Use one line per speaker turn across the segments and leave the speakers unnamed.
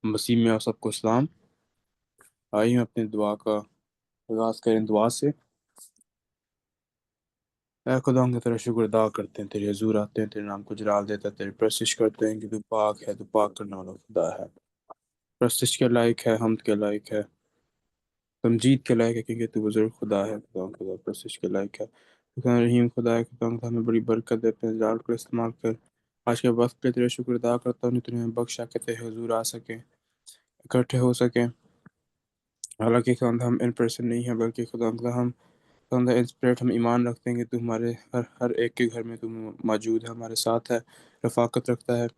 मसीह में आप सबको सलाम। आइए हम अपनी दुआ का आगाज़ करें दुआ से। ऐ खुदा हम तेरा शुक्र अदा करते हैं, तेरे हजूर आते हैं, तेरे नाम को जलाल देते हैं, तेरी प्रस्तिश करते हैं कि तू पाक है, तू पाक करने वाला खुदा है। प्रस्तिश के लायक है, हमद के लायक है, तमजीद के लायक है, क्योंकि तू बुजुर्ग खुदा है। खुदा खुदा प्रस्तिश के लायक है। खुदा रहीम खुदा है। खुदा खुदा हमें बड़ी बरकत दे, अपने जाल को इस्तेमाल कर। आज के वक्त पे तेरा शुक्र अदा करता हूँ, तूने हमें बख्शा के तेरे हजूर आ सके, इकट्ठे हो सके। हालांकि खुदा हम इन पर्सन नहीं है, बल्कि खुदा हम खुदा इन स्पिरिट हम ईमान रखते हैं कि तू हमारे हर हर एक के घर में तू मौजूद है, हमारे साथ है, रफाकत रखता है।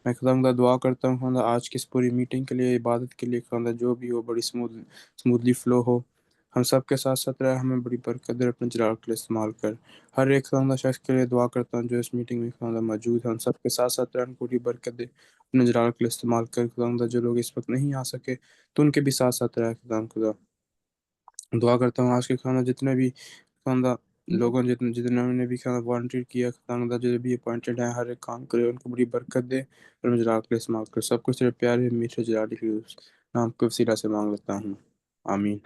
मैं खुदा दुआ करता हूँ खुदा आज की इस पूरी मीटिंग के लिए, इबादत के लिए, खुदा जो भी हो बड़ी स्मूथली फ्लो हो। हम सब के साथ साथ रहे, हमें बड़ी बरकत दे, अपने जलाल के लिए इस्तेमाल कर। हर एक खुदा शख्स के लिए दुआ करता हूँ जो इस मीटिंग में खुदा मौजूद है, हम सब के साथ साथ रहे, उनको बड़ी बरकत दे, अपने जलाल के लिए इस्तेमाल कर। खुदा जो लोग इस वक्त नहीं आ सके तो उनके भी साथ साथ रहे। खुदा खुदा दुआ करता हूँ आज के खाना जितने भी खानदा लोगों जितने जिन्होंने भी खाना वॉलंटियर किया, खानदा जो भी अपॉइंटेड है, हर एक काम करे, उनको बड़ी बरकत दे और मुझे रात के लिए इस्तेमाल कर। सब कुछ तेरे प्यारे मीठे जलाली के नाम के वसीला से मांग लेता हूँ। आमीन।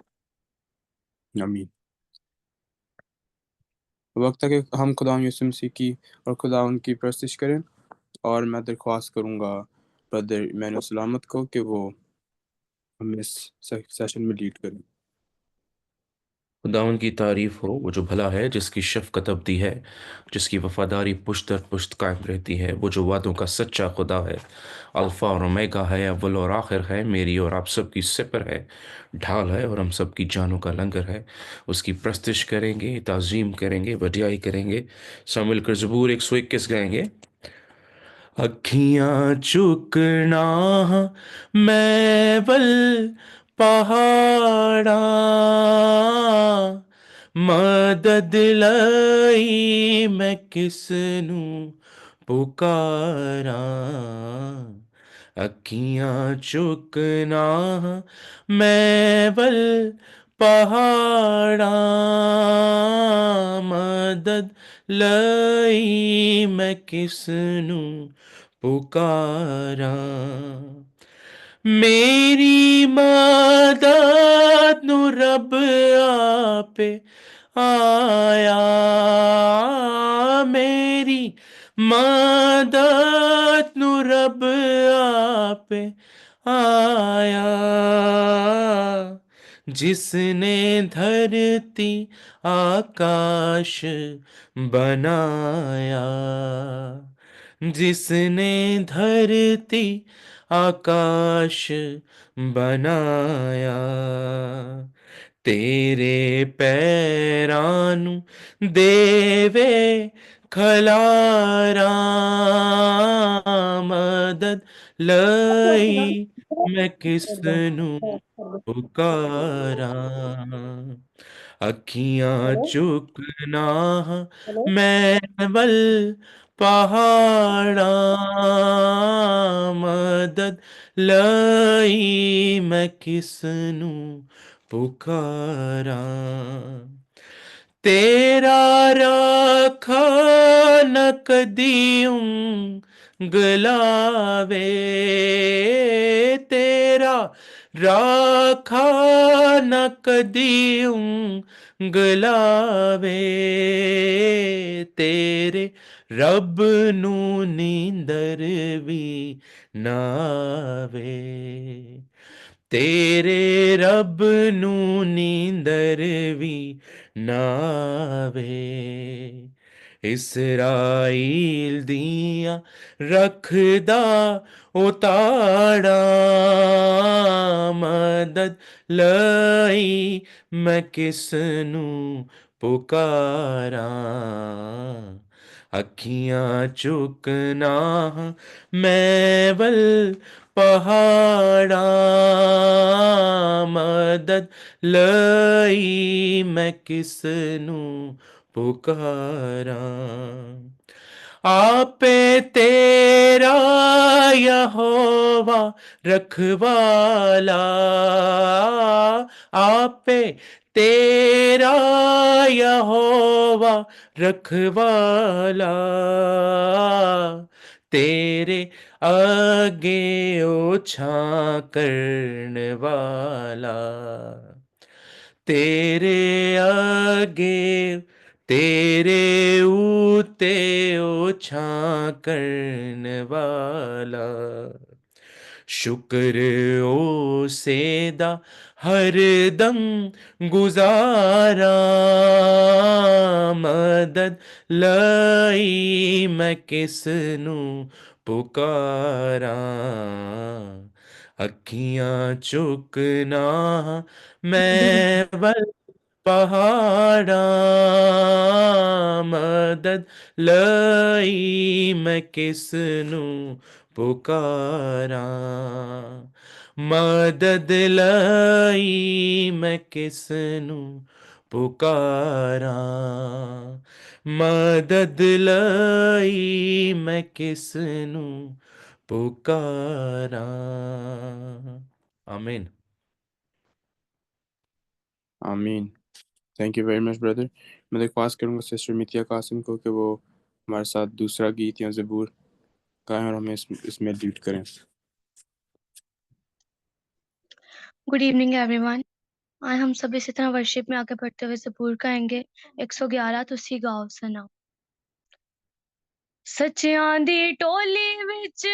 आमीन। वक्त है कि हम खुदा यीशु मसीह की और खुदा उनकी प्रस्तिश करें। और मैं दरख्वास्त करूँगा ब्रदर मैंने सलामत को कि वो हमें इस सेशन में लीड करें।
खुदावंद की तारीफ हो, वो जो भला है, जिसकी शफ़क़त अबदी है, जिसकी वफादारी पुश्त दर पुश्त कायम रहती है। वो जो वादों का सच्चा खुदा है, अल्फ़ा और ओमेगा है, अव्वल और आखिर है, मेरी और आप सब की सिपर है, ढाल है और हम सब की जानों का लंगर है। उसकी प्रस्तिश करेंगे, ताज़ीम करेंगे, वडियाई करेंगे। सब मिलकर ज़बूर 121 गाएंगे। अखियां चुकना मैं बल पहाड़ा, मदद लई मैं किसनू पुकारा। अखियां चुकना मैं बल पहाड़ा, मदद लई मैं किसनू पुकारा। मेरी मदद नु रब आपे आया, मेरी मदद नु रब आपे आया। जिसने धरती आकाश बनाया, जिसने धरती आकाश बनाया। तेरे पैरां नू देवे खलारा, मदद लई मैं किसनू पुकारा। अखियां चुकना मैं बल पहाड़ा, मदद लई मैं किसनू पुकारा। तेरा राखा न कदियों गलावे, तेरा राखा न कदियों गलावे। तेरे रब नू नींदर भी नावे, तेरे रब नू नींदर भी नावे। इसराइल दियां रखदा उताड़ा, मदद लई मैं किसनू पुकारा। अखियां चुकना मैं बल पहाड़ा, मदद लई मैं किसनू पुकारा। आपे तेरा यहोवा रखवाला, आपे तेरा यहोवा रखवाला। तेरे आगे ओछा करने वाला, तेरे आगे, तेरे ऊते ओछा करने वाला, शुक्र ओ सेदा हर दम गुजारा, मदद लई मैं किसनू पुकारा, अखियां चुकना मैं बल पहाड़ा, मदद लई मैं किसनू पुकारा, मदद लई मैं किसनू पुकारा, मदद लई मैं किसनू पुकारा। आमीन।
आमीन। Thank you very much brother. मैं दरख्वास्त करूँगा सिस्टर मितिया कासिम को कि वो हमारे साथ दूसरा गीत या ज़बूर गाएं और हमें इसमें लीड करें।
Good evening everyone. आज हम सब इसी तरह वर्शिप में आगे बढ़ते हुए ज़बूर गाएंगे 111 तुसी गाओ सना। सच्चियां दी टोली विच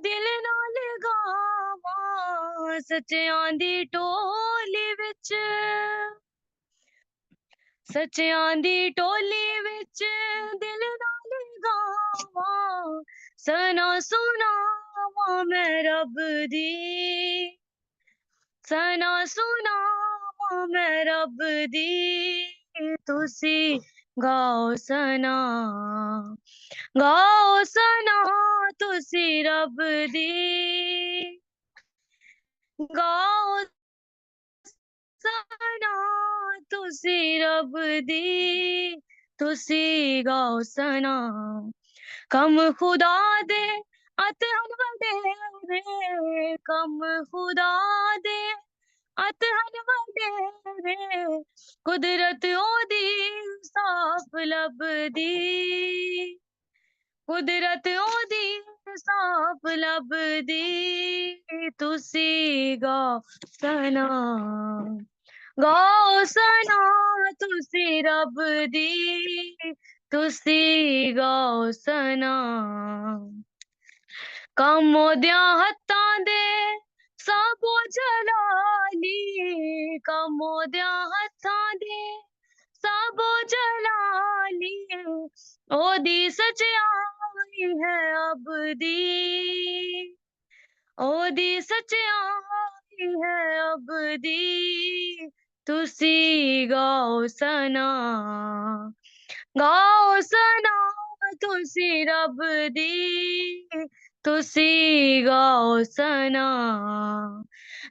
दिल ना लगावां, सच्चियां दी टोली विच, सच्चियां दी टोली विच दिल ना लगावां, सना सुनावां मैं रब दी, सना सुनावां मैं रब दी, तुसी गाओ सना, गाओ सना तुसी रब दी, गाओ सना तुसी रब दी, तुसी गाओ सना, कम खुदा दे अत हन वडेरे, कम खुदा दे अत हन वडेरे, कुदरत ओदी साफ लभदी, कुदरत ओदी साफ लभदी, तुसी गाओ सना, गाओ सना तुसी रब दी, तुसी गाओ सना, कम ओदियां हत्थां दे सबो जलाली, कम ओदियां हत्थां दे सबो जलाली, ओदी सच्चाई है अबदी, ओदी सच्चाई है अबदी, तुसी गाओ सना, गाओ सना तुसी रब दी, तुसी गाओ सना,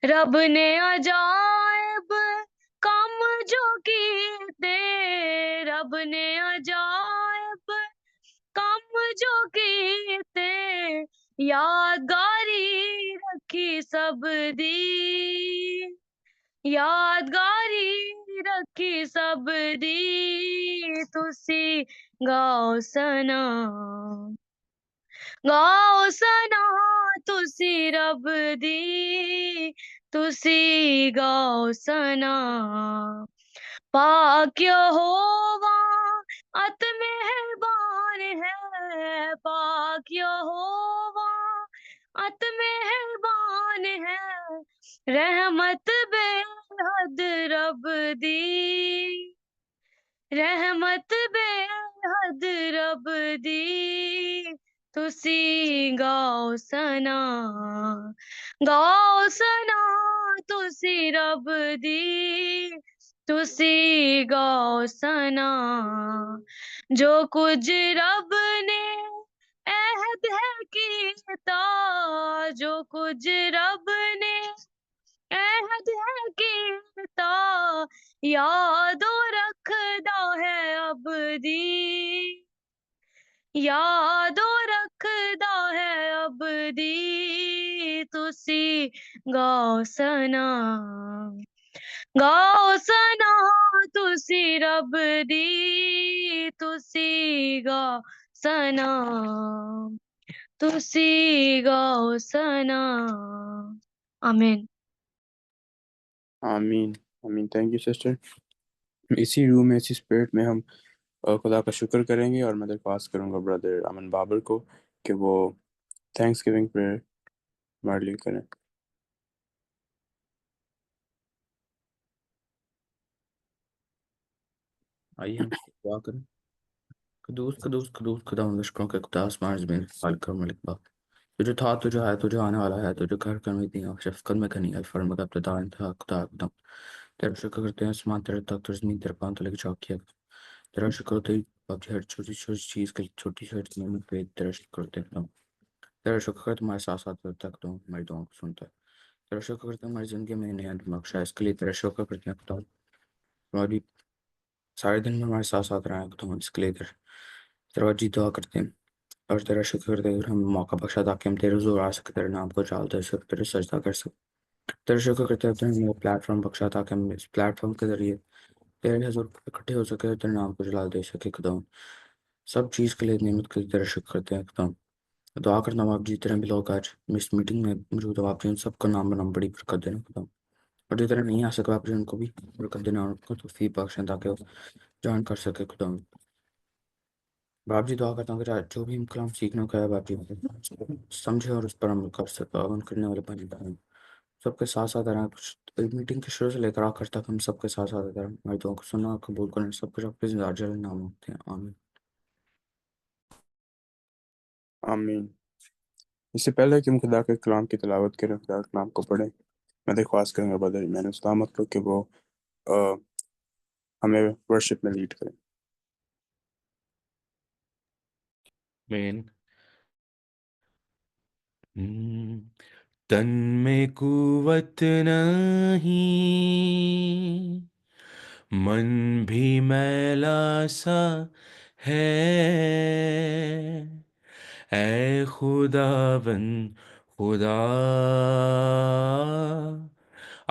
रब ने अजायब कम जो कीते, रब ने अजायब कम जो कीते, यादगारी रखी सब दी, यादगारी रखी सब दी, तुसी गाओ सना, गाओ सना तुसी रब दी, तुसी गाओ सना, पाक यहोवा अत मेहरबान है, पाक यहोवा अत मेहरबान है, रहमत बेहद रब दी, रहमत बेहद रब दी, तुसी गाओ सना, गाओ सना तुसी रब दी, तुसी गाओ सना, जो कुछ रब ने अहद है कीता, जो कुछ रब ने अहद है कीता, यादो रखदा है अबदी, यादो रखदा है अबदी, तुसी गाओ सना, गाओ सना तुसी रब दी, तुसी गाओ सना, तुसी गाओ सना। आमीन।
आमीन। आमीन। Thank you sister. इसी रूम में, इसी स्पिरिट में हम खुदा का शुक्र करेंगे, और मैं दरख्वास्त करूँगा ब्रदर अमन बाबर को कि वो थैंक्स गिविंग प्रेयर हमारे लिए करें।
आइए हम दुआ करें। कदूस कदूस कदूस खुदा मुश्किलों के खुदा आसमान ज़मीन खालिक और मलिक बाप, तुझे था, तुझे है, तुझे आने वाला है, तुझे घर कर में दिया शफ़क़त में घनी अल्फर मगर इब्तिदा इंतहा खुदा एकदम। तेरा शुक्र करते हैं आसमान तेरे तक, तुझ ज़मीन तेरे पाँव तले की चौकी है। तेरा शुक्र होते ही बाप हर छोटी छोटी चीज़ के छोटी छोटी नेमत पे तेरा शुक्र करते हैं एकदम। तेरा शुक्र है तुम्हारे साथ साथ तक तो हमारी दुआओं को सुनता है। तेरा शुक्र करते हैं हमारी ज़िंदगी में नया बख्शा है, इसके लिए तेरा शुक्र करते हैं खुदा। हमारी सारे दिन में हमारे साथ साथ रहा है खुदा, इसके लिए तेरा जी दुआ करते हैं। और तेरा शुक्र करते हैं हमें मौका बख्शा ताकि हम तेरे ज़ोर आ सके, तेरे नाम को चालते सके, तेरे सजदा कर सके। तेरा शुक्र करते हैं हमें वो प्लेटफॉर्म बख्शा ताकि हम इस प्लेटफॉर्म के ज़रिए तेरे हजूर इकट्ठे हो सके, तेरे नाम को जलाल दे सके खुदा। सब चीज़ के लिए नेमत के लिए तेरा शुक्र करते हैं खुदा। दुआ करना आप जितने भी लोग आज इस मीटिंग में मौजूद हो, आप जिन सबका नाम बनाम बड़ी बरकत देना खुदा। और जितने नहीं आ सके आप उनको भी बरकत देना, और उनको तौफीक बख्शें ताकि वो जान कर सके खुदा। बाप जी दुआ करता हूँ कि जो भी हम कलाम सीखने को है बाप जी समझे और उस पर अमल कर सके, अमल करने वाले बने रहें। सबके साथ साथ रहें, कुछ मीटिंग के शुरू से लेकर आखिर तक हम सबके साथ साथ रहें। हमारी दुआ को सुनना और कबूल करना सब कुछ आपके ज़िंदा नाम होते हैं, आमीन।
आमीन। इससे पहले कि हम खुदा के कलाम की तिलावत करें, खुदा के कलाम को पढ़ें, मैं दरख्वास्त करूँगा ब्रदर मैंने उस्तामत को कि वो अ, हमें वर्शिप में लीड करें।
आमीन। तन में कुवत नहीं, मन भी मैला सा है, ऐ खुदावन खुदा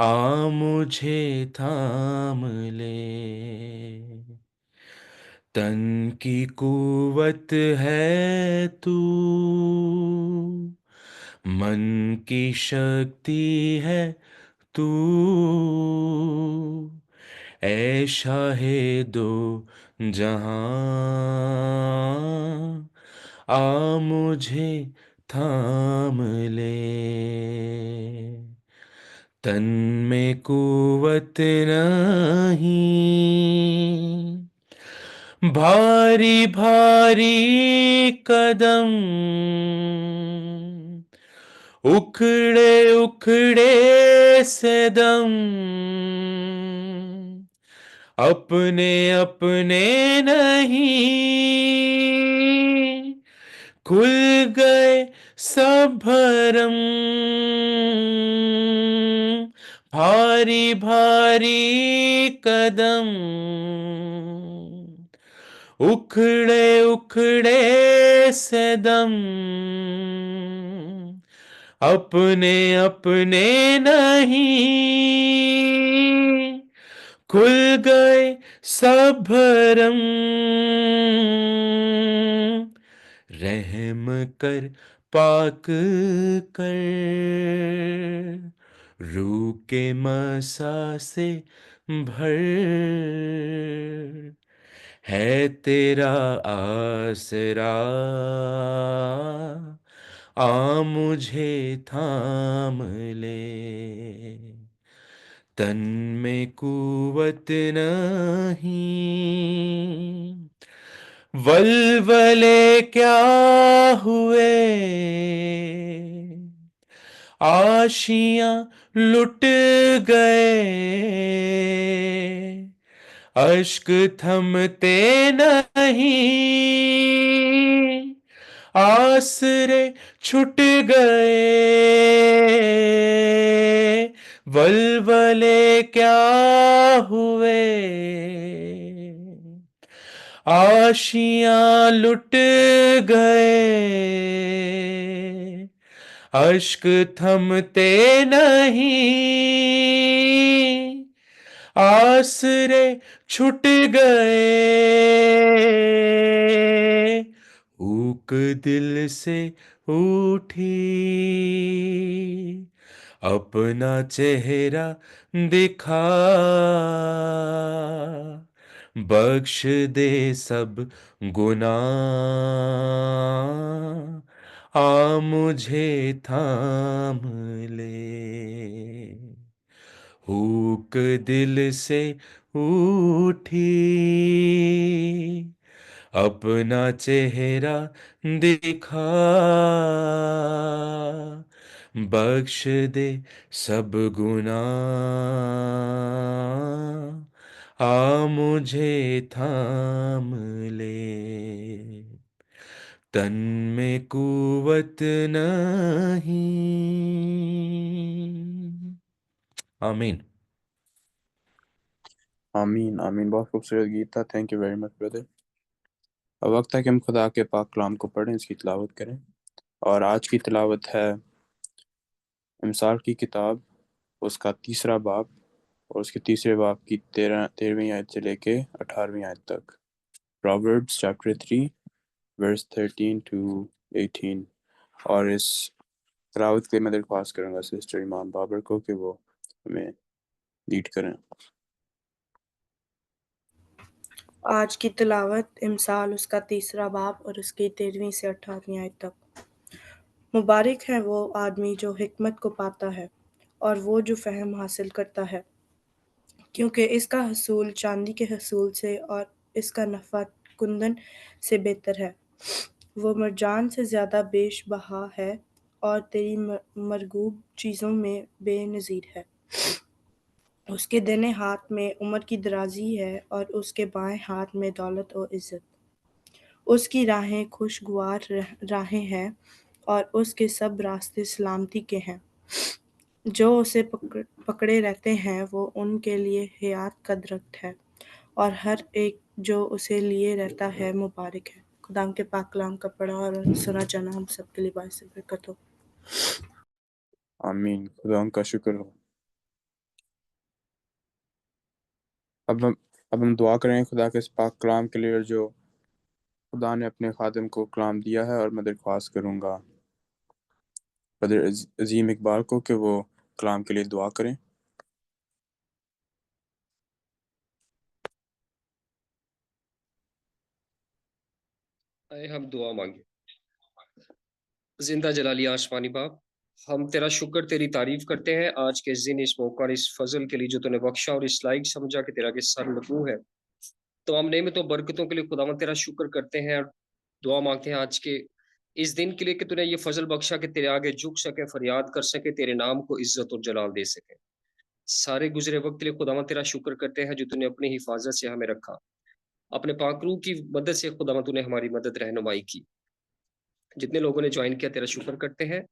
आ मुझे थाम ले। तन की कुवत है तू, मन की शक्ति है तू, ऐ शाहे दो जहां आ मुझे थाम ले। तन में कुवत नहीं, भारी भारी कदम, उखड़े उखड़े से दम, अपने अपने नहीं, खुल गए सब भरम, भारी भारी कदम, उखड़े उखड़े से दम, अपने अपने नहीं, खुल गए सब भरम, रहम कर पाक कर, रूह के मसा से भर, है तेरा आसरा आ मुझे थाम ले। तन में कुवत नहीं, वलवले क्या हुए, आशियां लुट गए, अश्क थमते नहीं, आसरे छुट गए, वलवले क्या हुए, आशियां लुट गए, अश्क थमते नहीं, आसरे छुट गए, हुक दिल से उठी, अपना चेहरा दिखा, बख्श दे सब गुनाह, आ मुझे थाम ले। हुक दिल से उठी, अपना चेहरा दिखा, बख्श दे सब गुनाह, आ मुझे थाम ले। तन में कुवत नहीं। आमीन।
आमीन आमीन। बहुत खूबसूरत गीत था। Thank you very much brother. अब वक्त है कि हम खुदा के पाक कलाम को पढ़ें, इसकी तिलावत करें। और आज की तिलावत है इमसाल की किताब, उसका 3रा बाब और उसके 3रे बाब की 13वीं आयत से लेके 18वीं आयत तक। Proverbs chapter 3 verse 13 to 18। और इस तिलावत के लिए मैं दरख्वास्त करूँगा सिस्टर इमाम बाबर को कि वो हमें लीड करें।
आज की तिलावत इमसाल उसका 3रा बाब और उसकी 13वीं से 18वीं आयत तक। मुबारक है वो आदमी जो हिकमत को पाता है और वो जो फ़हम हासिल करता है, क्योंकि इसका हसूल चांदी के हसूल से और इसका नफ़ा कुंदन से बेहतर है। वो मरजान से ज़्यादा बेशबहा है और तेरी मरगूब चीज़ों में बेनज़ीर है। उसके दाहिने हाथ में उम्र की दराज़ी है और उसके बाएं हाथ में दौलत और इज़्ज़त। उसकी राहें खुशगवार राहें हैं और उसके सब रास्ते सलामती के हैं। जो उसे पकड़े रहते हैं वो उनके लिए हयात का दरख्त है और हर एक जो उसे लिए रहता है मुबारक है। खुदा के पाक कलाम का पढ़ा और सुना जाना हम सबके लिए बाइस बरकत हो।
आमीन। खुदा उनका शुक्र हो। अब हम दुआ करें खुदा के इस पाक कलाम के लिए, और जो खुदा ने अपने खादिम को कलाम दिया है। और मैं दरख्वास्त करूँगा ब्रदर अजीम इकबाल को कि वो कलाम के लिए दुआ करें।
आए हम दुआ मांगे। जिंदा जलाली आसमानी बाप, हम तेरा शुक्र तेरी तारीफ करते हैं आज के इस दिन, इस मौका और इस फजल के लिए जो तूने बख्शा और इस लायक समझा कि तेरा के सर लगू है। तो हम नेमतों बरकतों के लिए खुदावन तेरा शुक्र करते हैं और दुआ मांगते हैं आज के इस दिन के लिए कि तूने ये फजल बख्शा कि तेरे आगे झुक सके, फरियाद कर सके, तेरे नाम को इज्जत और जलाल दे सके। सारे गुजरे वक्त के लिए खुदावन तेरा शुक्र करते हैं जो तूने अपनी हिफाजत से हमें रखा, अपने पाकरू की मदद से खुदावन तूने हमारी मदद रहनुमाई की। जितने लोगों ने ज्वाइन किया तेरा शुक्र करते हैं,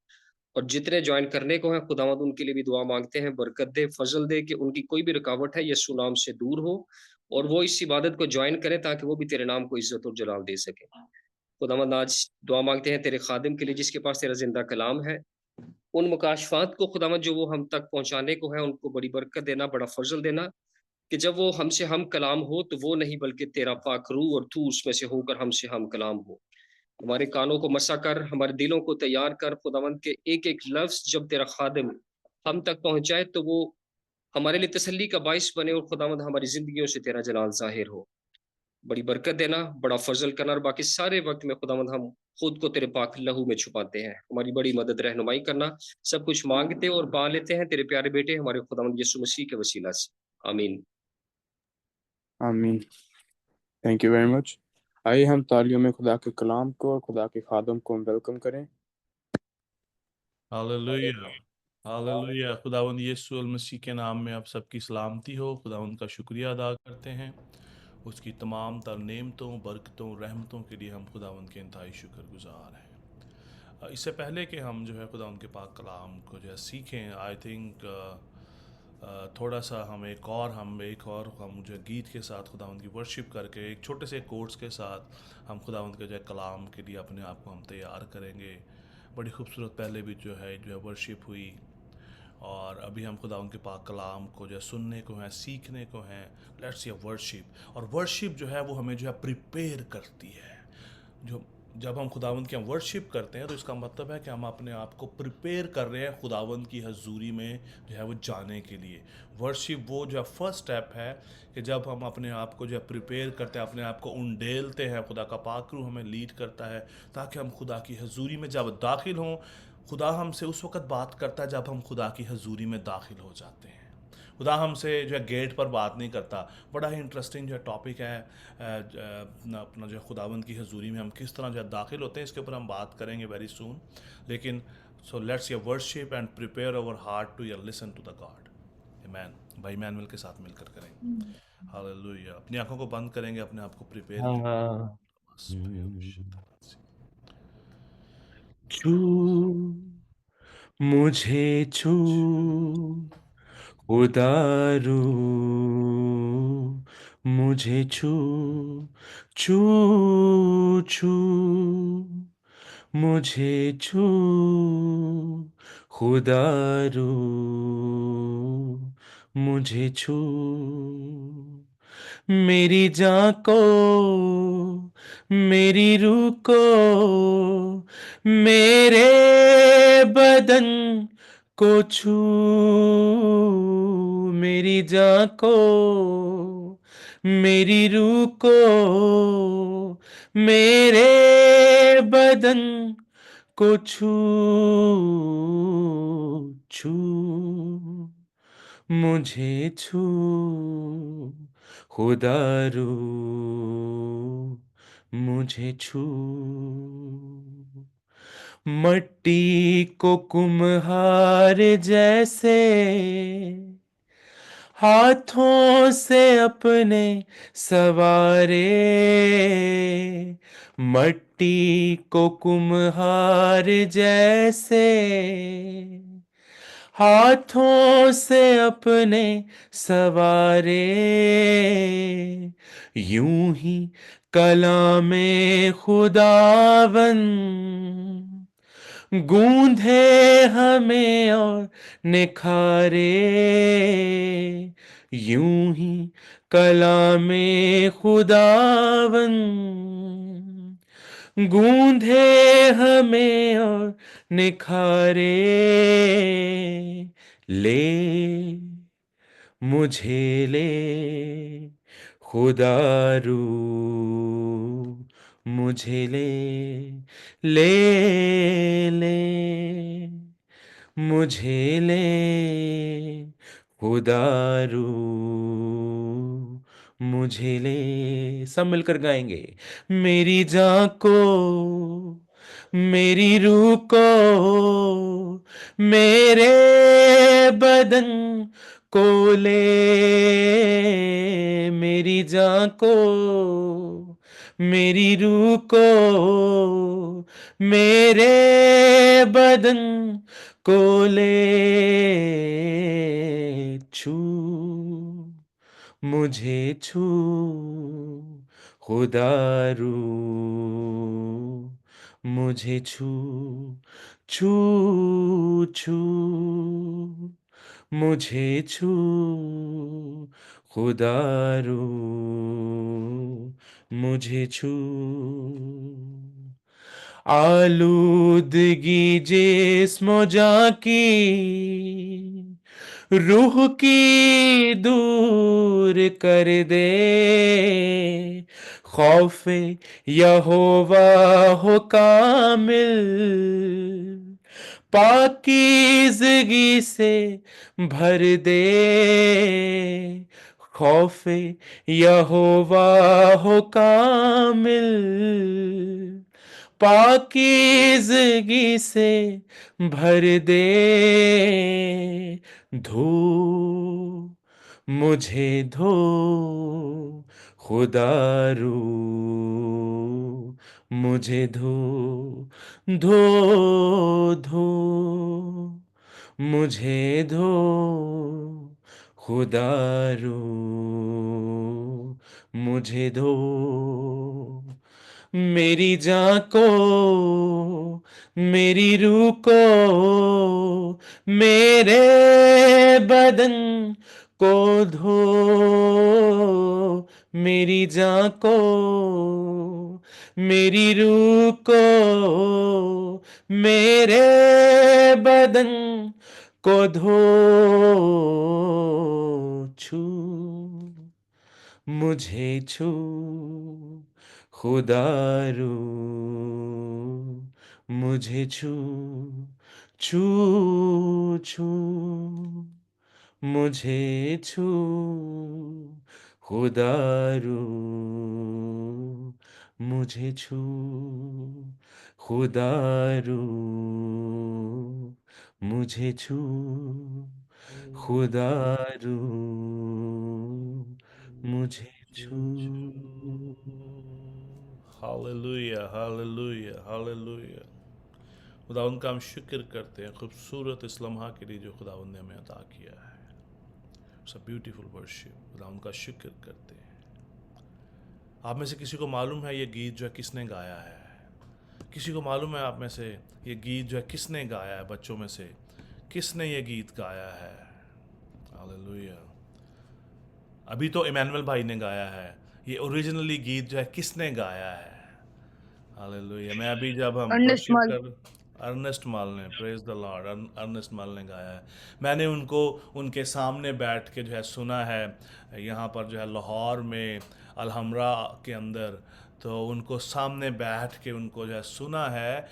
और जितने ज्वाइन करने को है खुदावंद उनके लिए भी दुआ मांगते हैं, बरकत दे, फजल दे कि उनकी कोई भी रुकावट है यीशु नाम से दूर हो और वो इस इबादत को ज्वाइन करें ताकि वो भी तेरे नाम को इज्जत और जलाल दे सके। खुदावंद आज दुआ मांगते हैं तेरे खादिम के लिए जिसके पास तेरा जिंदा कलाम है, उन मुकाशफात को खुदावंद जो वो हम तक पहुंचाने को है उनको बड़ी बरकत देना, बड़ा फजल देना कि जब वो हमसे हम कलाम हो तो वो नहीं बल्कि तेरा पाक रूह और तू उसमें से होकर हमसे हम कलाम हो। हमारे कानों को मसा कर, हमारे दिलों को तैयार कर खुदावंद के एक-एक लफ्ज़ जब तेरा खादिम हम तक पहुँचाए तो वो हमारे लिए तसल्ली का बाइस बने और खुदावंद हमारी ज़िंदगियों से तेरा जलाल ज़ाहिर हो। बड़ी बरकत देना, बड़ा फ़ज़ल करना और बाकी सारे वक़्त में खुदावंद हम खुद को तेरे पाक लहू में छुपाते हैं। हमारी बड़ी मदद रहनुमाई करना, सब कुछ माँगते और पा लेते हैं तेरे प्यारे बेटे हमारे खुदावंद यीशु मसीह के वसीला से। आमीन।
आमीन। Thank you very much. आइए हम तालियों में खुदा के कलाम को और खुदा के खादम को वेलकम करें।
Hallelujah, hallelujah. खुदावंद यीशु मसीह के नाम में आप सबकी सलामती हो। खुदावंद का शुक्रिया अदा करते हैं, उसकी तमाम तर नेमतों, बरकतों, रहमतों के लिए हम खुदावंद के इंतहाई शुक्रगुजार हैं। इससे पहले कि हम जो है खुदावंद के पाक कलाम को जो है सीखें, आई थिंक थोड़ा सा हम एक और हम जो है गीत के साथ खुदावंद की वर्शिप करके एक छोटे से कोर्स के साथ हम खुदावंद के जो है कलाम के लिए अपने आप को हम तैयार करेंगे। बड़ी खूबसूरत पहले भी जो है वर्शिप हुई, और अभी हम खुदा उनके पाक कलाम को जो है सुनने को है, सीखने को है। लेट्स से वर्शिप, और वर्शिप जो है वो हमें जो है प्रिपेयर करती है। जो जब हम खुदावंद की हम वर्शिप करते हैं तो इसका मतलब है कि हम अपने आप को प्रिपेयर कर रहे हैं खुदावंद की हजूरी में जो है वो जाने के लिए। वर्शिप वो जो है फर्स्ट स्टेप है कि जब हम अपने आप को जो है प्रिपेयर करते हैं, अपने आप को उंडेलते हैं, खुदा का पाक रूह हमें लीड करता है ताकि हम खुदा की हजूरी में जब दाखिल हों। खुदा हमसे उस वक़्त बात करता है जब हम खुदा की हजूरी में दाखिल हो जाते हैं। खुदा हमसे जो है गेट पर बात नहीं करता। बड़ा ही इंटरेस्टिंग जो है टॉपिक है अपना जो है खुदावंद की हजूरी में हम किस तरह जो है दाखिल होते हैं, इसके ऊपर हम बात करेंगे वेरी सून। लेकिन so let's your worship and prepare our heart to your listen to the God. Amen. भाई मैनुअल के साथ मिलकर करेंगे। हालेलुया। अपनी आंखों को बंद करेंगे, अपने आप को प्रिपेयर
हाँ।
करेंगे।
छू मुझे छू उदारू मुझे छू छू छू मुझे छू खुदारू मुझे छू मेरी जान को मेरी रूह को मेरे बदन को छू मेरी जान को मेरी रूह को मेरे बदन को छू छू मुझे छू खुदारू मुझे छू मट्टी को कुम्हार जैसे हाथों से अपने सवारे मट्टी को कुम्हार जैसे हाथों से अपने सवारे यूं ही कलामे खुदावन गूंधे हमें और निखारे यूं ही कलामे खुदावन गूंधे हमें और निखारे ले मुझे ले खुदारू मुझे ले ले मुझे ले खुदारू मुझे ले। सब मिलकर गाएंगे। मेरी जान को मेरी रूह को मेरे बदन को ले मेरी जान को मेरी रूह को मेरे बदन को ले छू मुझे छू खुदारू मुझे छू छू छू मुझे छू खुदारू मुझे छू आलूदगी जिस्मो जान की रूह की दूर कर दे खौफे यहोवा हो कामिल पाकीज़गी से भर दे खौफे यहोवा हो कामिल पाकीज़गी से भर दे धो मुझे धो खुदारू मुझे धो धो धो मुझे धो खुदारू मुझे धो मेरी जान को मेरी रूह को मेरे बदन को धो मेरी जान को मेरी रूह को मेरे बदन को धो छू मुझे छू खुदारू मुझे छू छू छू मुझे छू खुदारू मुझे छू खुदारू मुझे छू खुदारू मुझे छू
हालेलुया, हालेलुया, हालेलुया। खुदावंद का हम शुक्र करते हैं खूबसूरत इस लम्हा के लिए जो खुदावंद ने हमें अता किया है। It's a beautiful worship. खुदावंद का शुक्र करते हैं। आप में से किसी को मालूम है ये गीत जो है किसने गाया है? किसी को मालूम है आप में से ये गीत जो है किसने गाया है? बच्चों में से किसने ये गीत गाया है? हालेलुया। अभी तो इमैनुअल भाई ने गाया है। ये ओरिजिनली गीत जो है किसने गाया है? हालेलुया। मैं अभी जब हम
अर्नेस्ट
वर्शिप
मॉल।
कर अर्नेस्ट माल ने, प्रेज द लॉर्ड, अर्नेस्ट माल ने गाया है। मैंने उनको उनके सामने बैठ के जो है सुना है, यहाँ पर जो है लाहौर में अलहमरा के अंदर, तो उनको सामने बैठ के उनको जो है सुना है।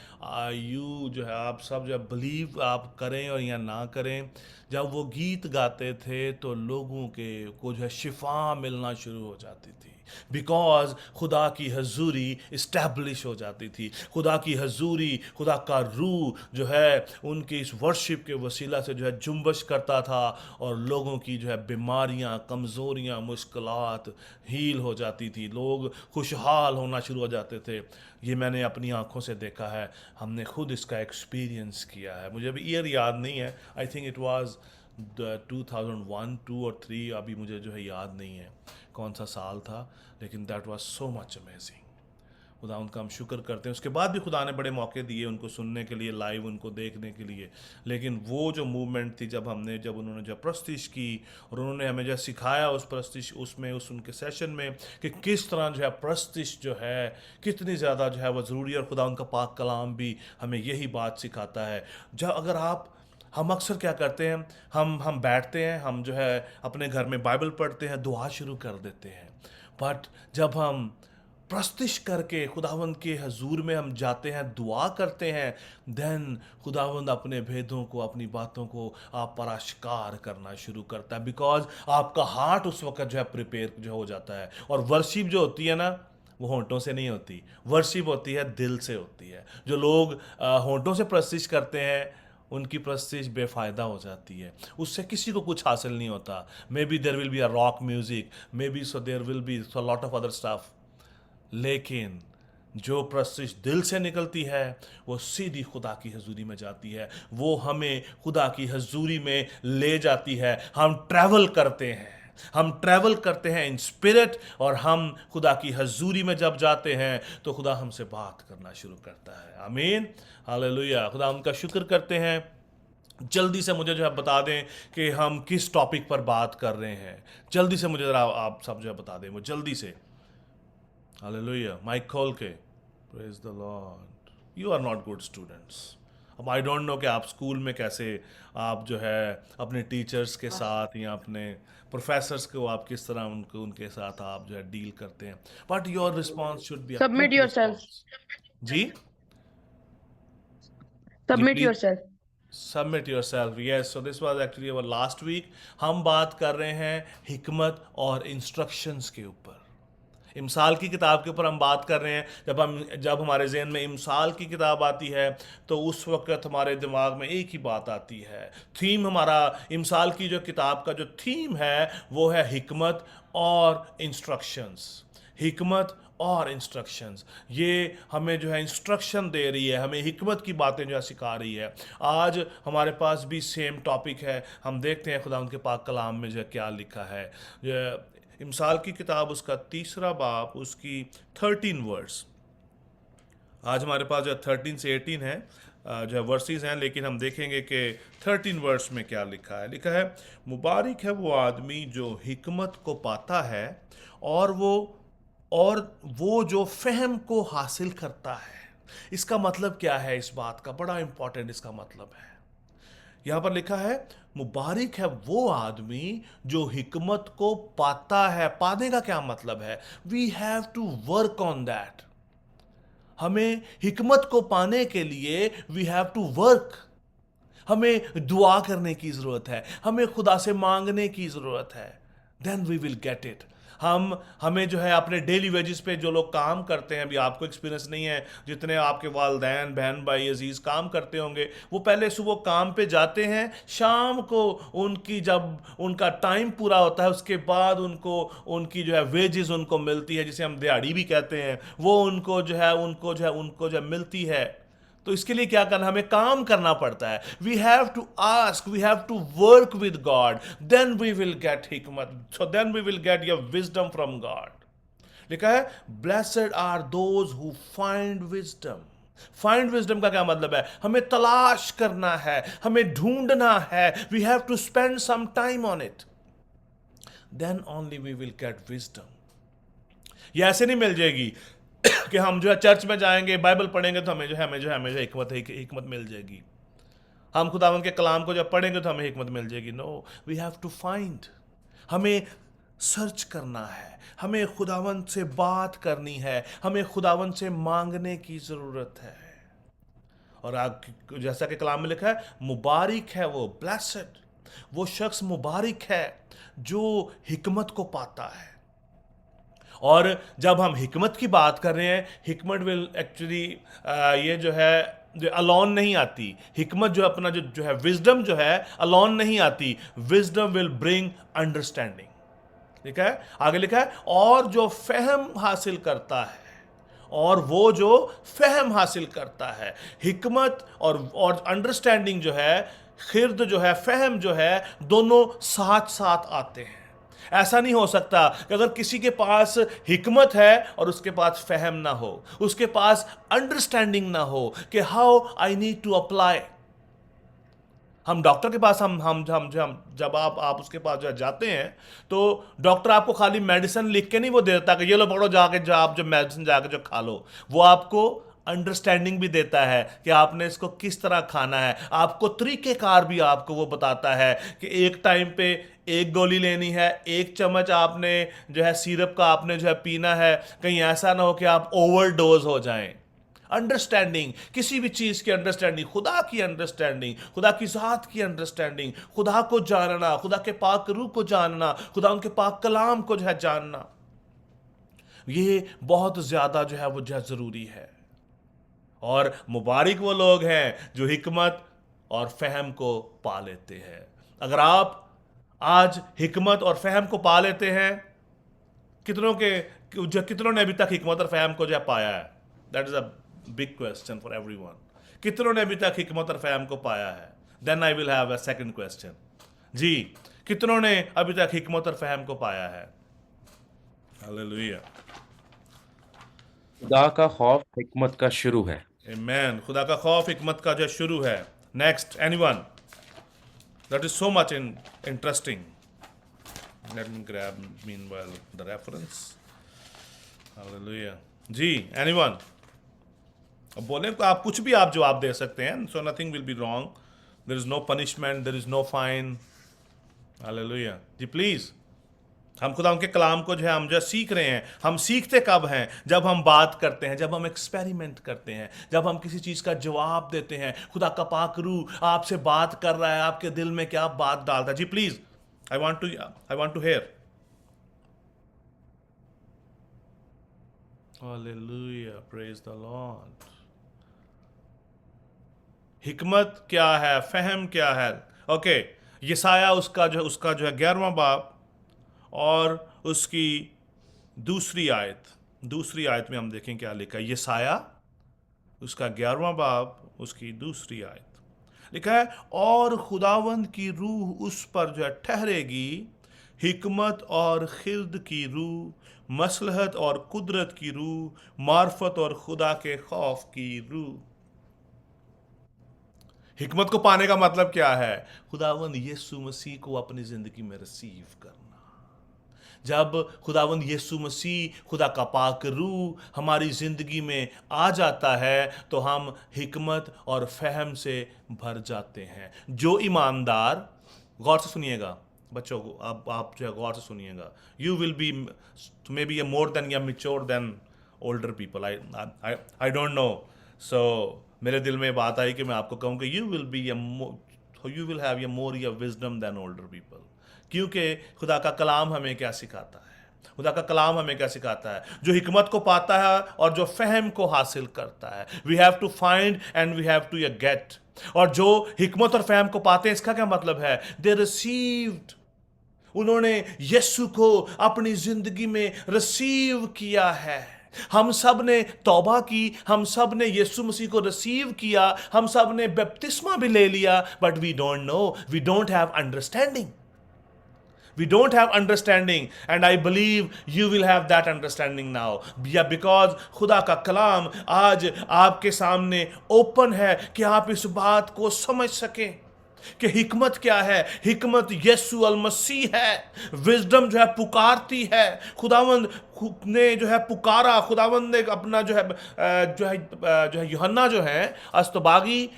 यू जो है आप सब जो है बिलीव आप करें और या ना करें, जब वो गीत गाते थे तो लोगों के को जो है शिफा मिलना शुरू हो जाती थी, बिकॉज खुदा की हजूरी इस्टेब्लिश हो जाती थी। खुदा की हजूरी, खुदा का रूह जो है उनकी इस वर्शिप के वसीला से जो है जुम्बश करता था, और लोगों की जो है बीमारियां, कमज़ोरियां, मुश्किलात हील हो जाती थी। लोग खुशहाल होना शुरू हो जाते थे। ये मैंने अपनी आंखों से देखा है। हमने खुद इसका एक्सपीरियंस किया है। मुझे अभी ईयर याद नहीं है। आई थिंक इट वाज 2001, 2 और 3, अभी मुझे जो है याद नहीं है कौन सा साल था, लेकिन that was so much amazing. खुदा उनका हम शुक्र करते हैं। उसके बाद भी खुदा ने बड़े मौके दिए उनको सुनने के लिए, लाइव उनको देखने के लिए, लेकिन वो जो मूवमेंट थी जब उन्होंने जो प्रस्तिश की और उन्होंने हमें जो सिखाया उस प्रस्तिश उस उनके सेशन में कि किस तरह जो है प्रस्तिश जो है कितनी ज़्यादा जो है वो ज़रूरी है, और खुदा उनका पाक कलाम भी हमें यही बात सिखाता है। जब अगर हम अक्सर क्या करते हैं, हम बैठते हैं, हम जो है अपने घर में बाइबल पढ़ते हैं, दुआ शुरू कर देते हैं, बट जब हम प्रस्तिश करके खुदावंद के हजूर में हम जाते हैं, दुआ करते हैं, देन खुदावंद अपने भेदों को, अपनी बातों को आप पर आश्कार करना शुरू करता है, बिकॉज आपका हार्ट उस वक्त जो है प्रिपेयर जो हो जाता है। और वर्शिप जो होती है ना, वो होंठों से नहीं होती, वर्शिप होती है दिल से होती है। जो लोग होंठों से प्रस्तिश करते हैं उनकी प्रस्तिश बेफ़ायदा हो जाती है, उससे किसी को कुछ हासिल नहीं होता। May be there will be a rock music, may be so there will be so lot of other stuff, लेकिन जो प्रस्तिश दिल से निकलती है वो सीधी खुदा की हजूरी में जाती है। वो हमें खुदा की हजूरी में ले जाती है। हम ट्रैवल करते हैं इन स्पिरिट, और हम खुदा की हजूरी में जब जाते हैं तो खुदा हमसे बात करना शुरू करता है। आमीन, हालेलुया। खुदा उनका शुक्र करते हैं। जल्दी से मुझे जो है बता दें कि हम किस टॉपिक पर बात कर रहे हैं। जल्दी से मुझे ज़रा आप सब जो है बता दें, वो जल्दी से। हालेलुया। माइक खोल के। Praise the Lord. You are not good students. अब आई डोंट नो कि आप स्कूल में कैसे आप जो है अपने टीचर्स के साथ या अपने प्रोफेसर्स को आप किस तरह उनके साथ आप जो है डील करते हैं, but your response should be a
Submit
quick
yourself.
Response. जी जी
Submit
please.
yourself.
Submit your self. Yes, so this was actually our last week. हम बात कर रहे हैं हिकमत और इंस्ट्रक्शंस के ऊपर, इमसाल की किताब के ऊपर हम बात कर रहे हैं। जब हमारे जहन में इमसाल की किताब आती है तो उस वक्त हमारे दिमाग में एक ही बात आती है। थीम हमारा इमसाल की जो किताब का जो थीम है वो है हिकमत और इंस्ट्रक्शंस। हिकमत और इंस्ट्रक्शंस, ये हमें जो है इंस्ट्रक्शन दे रही है, हमें हिकमत की बातें जो है सिखा रही है। आज हमारे पास भी सेम टॉपिक है। हम देखते हैं खुदा उनके पाक कलाम में जो है क्या लिखा है। इमसाल की किताब उसका 3 बाब उसकी 13 वर्स। आज हमारे पास जो 13 से 18 है जो है वर्सेस हैं, लेकिन हम देखेंगे कि 13 वर्स में क्या लिखा है। लिखा है, मुबारक है वो आदमी जो हिकमत को पाता है और वो और वो जो फहम को हासिल करता है। इसका मतलब क्या है? इस बात का बड़ा इंपॉर्टेंट इसका मतलब है, यहां पर लिखा है मुबारक है वो आदमी जो हिकमत को पाता है। पाने का क्या मतलब है? We have to work on that. हमें हिकमत को पाने के लिए वी हैव टू वर्क। हमें दुआ करने की जरूरत है, हमें खुदा से मांगने की जरूरत है, then we will get it. हमें जो है अपने डेली वेजेस पे जो लोग काम करते हैं, अभी आपको एक्सपीरियंस नहीं है, जितने आपके वालदैन बहन भाई अजीज काम करते होंगे, वो पहले सुबह काम पे जाते हैं, शाम को उनकी जब उनका टाइम पूरा होता है उसके बाद उनकी जो है वेजेस उनको मिलती है, जिसे हम दिहाड़ी भी कहते हैं, वो उनको जो है मिलती है। तो इसके लिए क्या करना? हमें काम करना पड़ता है। We have to ask, we have to work with God, then we will get हिकमत, so then we will get your wisdom from God. लिखा है blessed are those who find wisdom. Find wisdom का क्या मतलब है? हमें तलाश करना है, हमें ढूंढना है, we have to spend some time on it, then only we will get wisdom. ये ऐसे नहीं मिल जाएगी कि हम जो है चर्च में जाएंगे, बाइबल पढ़ेंगे तो हमें जो है हिकमत मिल जाएगी। हम खुदावंद के कलाम को जब पढ़ेंगे तो हमें हिकमत मिल जाएगी। No, we have to find. हमें सर्च करना है, हमें खुदावंद से बात करनी है, हमें खुदावंद से मांगने की जरूरत है। और जैसा कि कलाम में लिखा है, मुबारक है वो, ब्लेसेड वो शख्स मुबारक है जो हिकमत को पाता है। और जब हम हिकमत की बात कर रहे हैं, हिकमत विल एक्चुअली ये जो है जो अलोन नहीं आती। हिकमत जो अपना जो है विजडम जो है अलोन नहीं आती। Wisdom will bring understanding. लिखा है, आगे लिखा है, और जो फहम हासिल करता है, और वो जो फहम हासिल करता है। हिकमत और अंडरस्टैंडिंग जो है, खिर्द जो है, फहम जो है, दोनों साथ साथ आते हैं। ऐसा नहीं हो सकता कि अगर किसी के पास हिकमत है और उसके पास फहम ना हो, उसके पास अंडरस्टैंडिंग ना हो कि how I need to apply. हम डॉक्टर के पास हम जब आप उसके पास जो जाते हैं, तो डॉक्टर आपको खाली मेडिसिन लिख के नहीं वो देता कि ये लो पढ़ो जाके, जो आप जो मेडिसिन जाके जो खा लो। वो आपको अंडरस्टैंडिंग भी देता है कि आपने इसको किस तरह खाना है। आपको तरीक़ेकार भी आपको वो बताता है कि एक टाइम पे एक गोली लेनी है, एक चम्मच आपने जो है सिरप का आपने जो है पीना है, कहीं ऐसा ना हो कि आप ओवरडोज हो जाएं। अंडरस्टैंडिंग, किसी भी चीज की अंडरस्टैंडिंग, खुदा की अंडरस्टैंडिंग, खुदा की जात की अंडरस्टैंडिंग, खुदा को जानना, खुदा के पाक रूह को जानना, खुदा उनके पाक कलाम को जो है जानना, ये बहुत ज्यादा जो है वो जो है जरूरी है। और मुबारक वो लोग हैं जो हिकमत और फहम को पा लेते हैं। अगर आप आज हिकमत और फहम को पा लेते हैं, कितनों ने अभी तक हिकमत और फहम को जो पाया है? That is a big question for everyone. कितनों ने अभी तक हिकमत और फहम को पाया है? Then I will have a second question. जी, कितनों ने अभी तक हिकमत और फहम को पाया है? हालेलुया।
खुदा का खौफ हिकमत का शुरू है।
आमीन। खुदा का खौफ हिकमत का जो शुरू है। Next, anyone? That is so much interesting. Let me grab meanwhile the reference. Hallelujah. जी, anyone? अब बोले तो आप कुछ भी आप जवाब दे सकते हैं. So nothing will be wrong. There is no punishment. There is no fine. Hallelujah. जी प्लीज. हम खुदा उनके कलाम को जो है हम जो सीख रहे हैं. हम सीखते कब हैं? जब हम बात करते हैं, जब हम एक्सपेरिमेंट करते हैं, जब हम किसी चीज़ का जवाब देते हैं. खुदा का पाक रूह आपसे बात कर रहा है, आपके दिल में क्या बात डालता है. जी please, I want to hear. Hallelujah, praise the Lord. हिकमत क्या है, फहम क्या है? ओके, यसाया उसका जो है 11वां बाब और उसकी दूसरी आयत में हम देखें क्या लिखा है. यसाया उसका 11वां बाब उसकी दूसरी आयत लिखा है, और खुदावंद की रूह उस पर जो है ठहरेगी, हिकमत और खिर्द की रूह, मसलहत और कुदरत की रूह, मार्फत और खुदा के खौफ की रूह. हिकमत को पाने का मतलब क्या है? खुदावंद यीशु मसीह को अपनी जिंदगी में रिसीव करना. जब खुदावंद यीशु मसीह, खुदा का पाक रूह हमारी ज़िंदगी में आ जाता है तो हम हिकमत और फहम से भर जाते हैं। जो ईमानदार, गौर से सुनिएगा बच्चों को, आप जो है गौर से सुनिएगा, you will be maybe more than या mature than older people, I don't know. सो मेरे दिल में बात आई कि मैं आपको कहूँ कि यू विल हैव या मोर या विजडम देन ओल्डर पीपल। क्योंकि खुदा का कलाम हमें क्या सिखाता है, खुदा का कलाम हमें क्या सिखाता है, जो हिकमत को पाता है और जो फहम को हासिल करता है, we have to find and we have to get. और जो हिकमत और फहम को पाते हैं, इसका क्या मतलब है, दे रिसीव्ड, उन्होंने यीशु को अपनी जिंदगी में रिसीव किया है। हम सब ने तौबा की, हम सब ने यीशु मसीह को रिसीव किया, हम सब ने बपतिस्मा भी ले लिया, but we don't know, we don't have understanding, we don't have understanding, and I believe you will have that understanding now, yeah, because खुदा का कलाम आज आपके सामने ओपन है कि आप इस बात को समझ सकें कि हिकमत क्या है। हिकमत यीशु अल मसीह है। विजडम जो है पुकारती है, खुदावंद ने जो है पुकारा, खुदावंद ने अपना जो है यूहन्ना जो है अस्तबागी,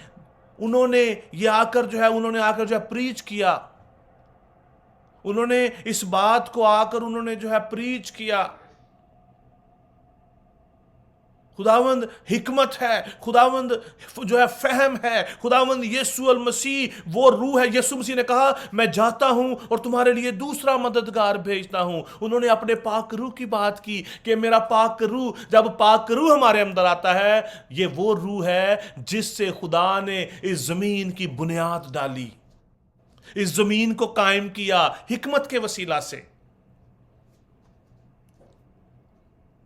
उन्होंने आकर जो है प्रीच किया, उन्होंने इस बात को आकर उन्होंने जो है प्रीच किया। खुदावंद हिकमत है, खुदावंद जो है फहम है, खुदावंद यीशु अल मसीह वो रूह है। यीशु मसीह ने कहा मैं जाता हूं और तुम्हारे लिए दूसरा मददगार भेजता हूं। उन्होंने अपने पाक रूह की बात की कि मेरा पाक रूह, जब पाक रूह हमारे अंदर आता है, ये वो रूह है जिससे खुदा ने इस जमीन की बुनियाद डाली, इस जमीन को कायम किया हिकमत के वसीला से।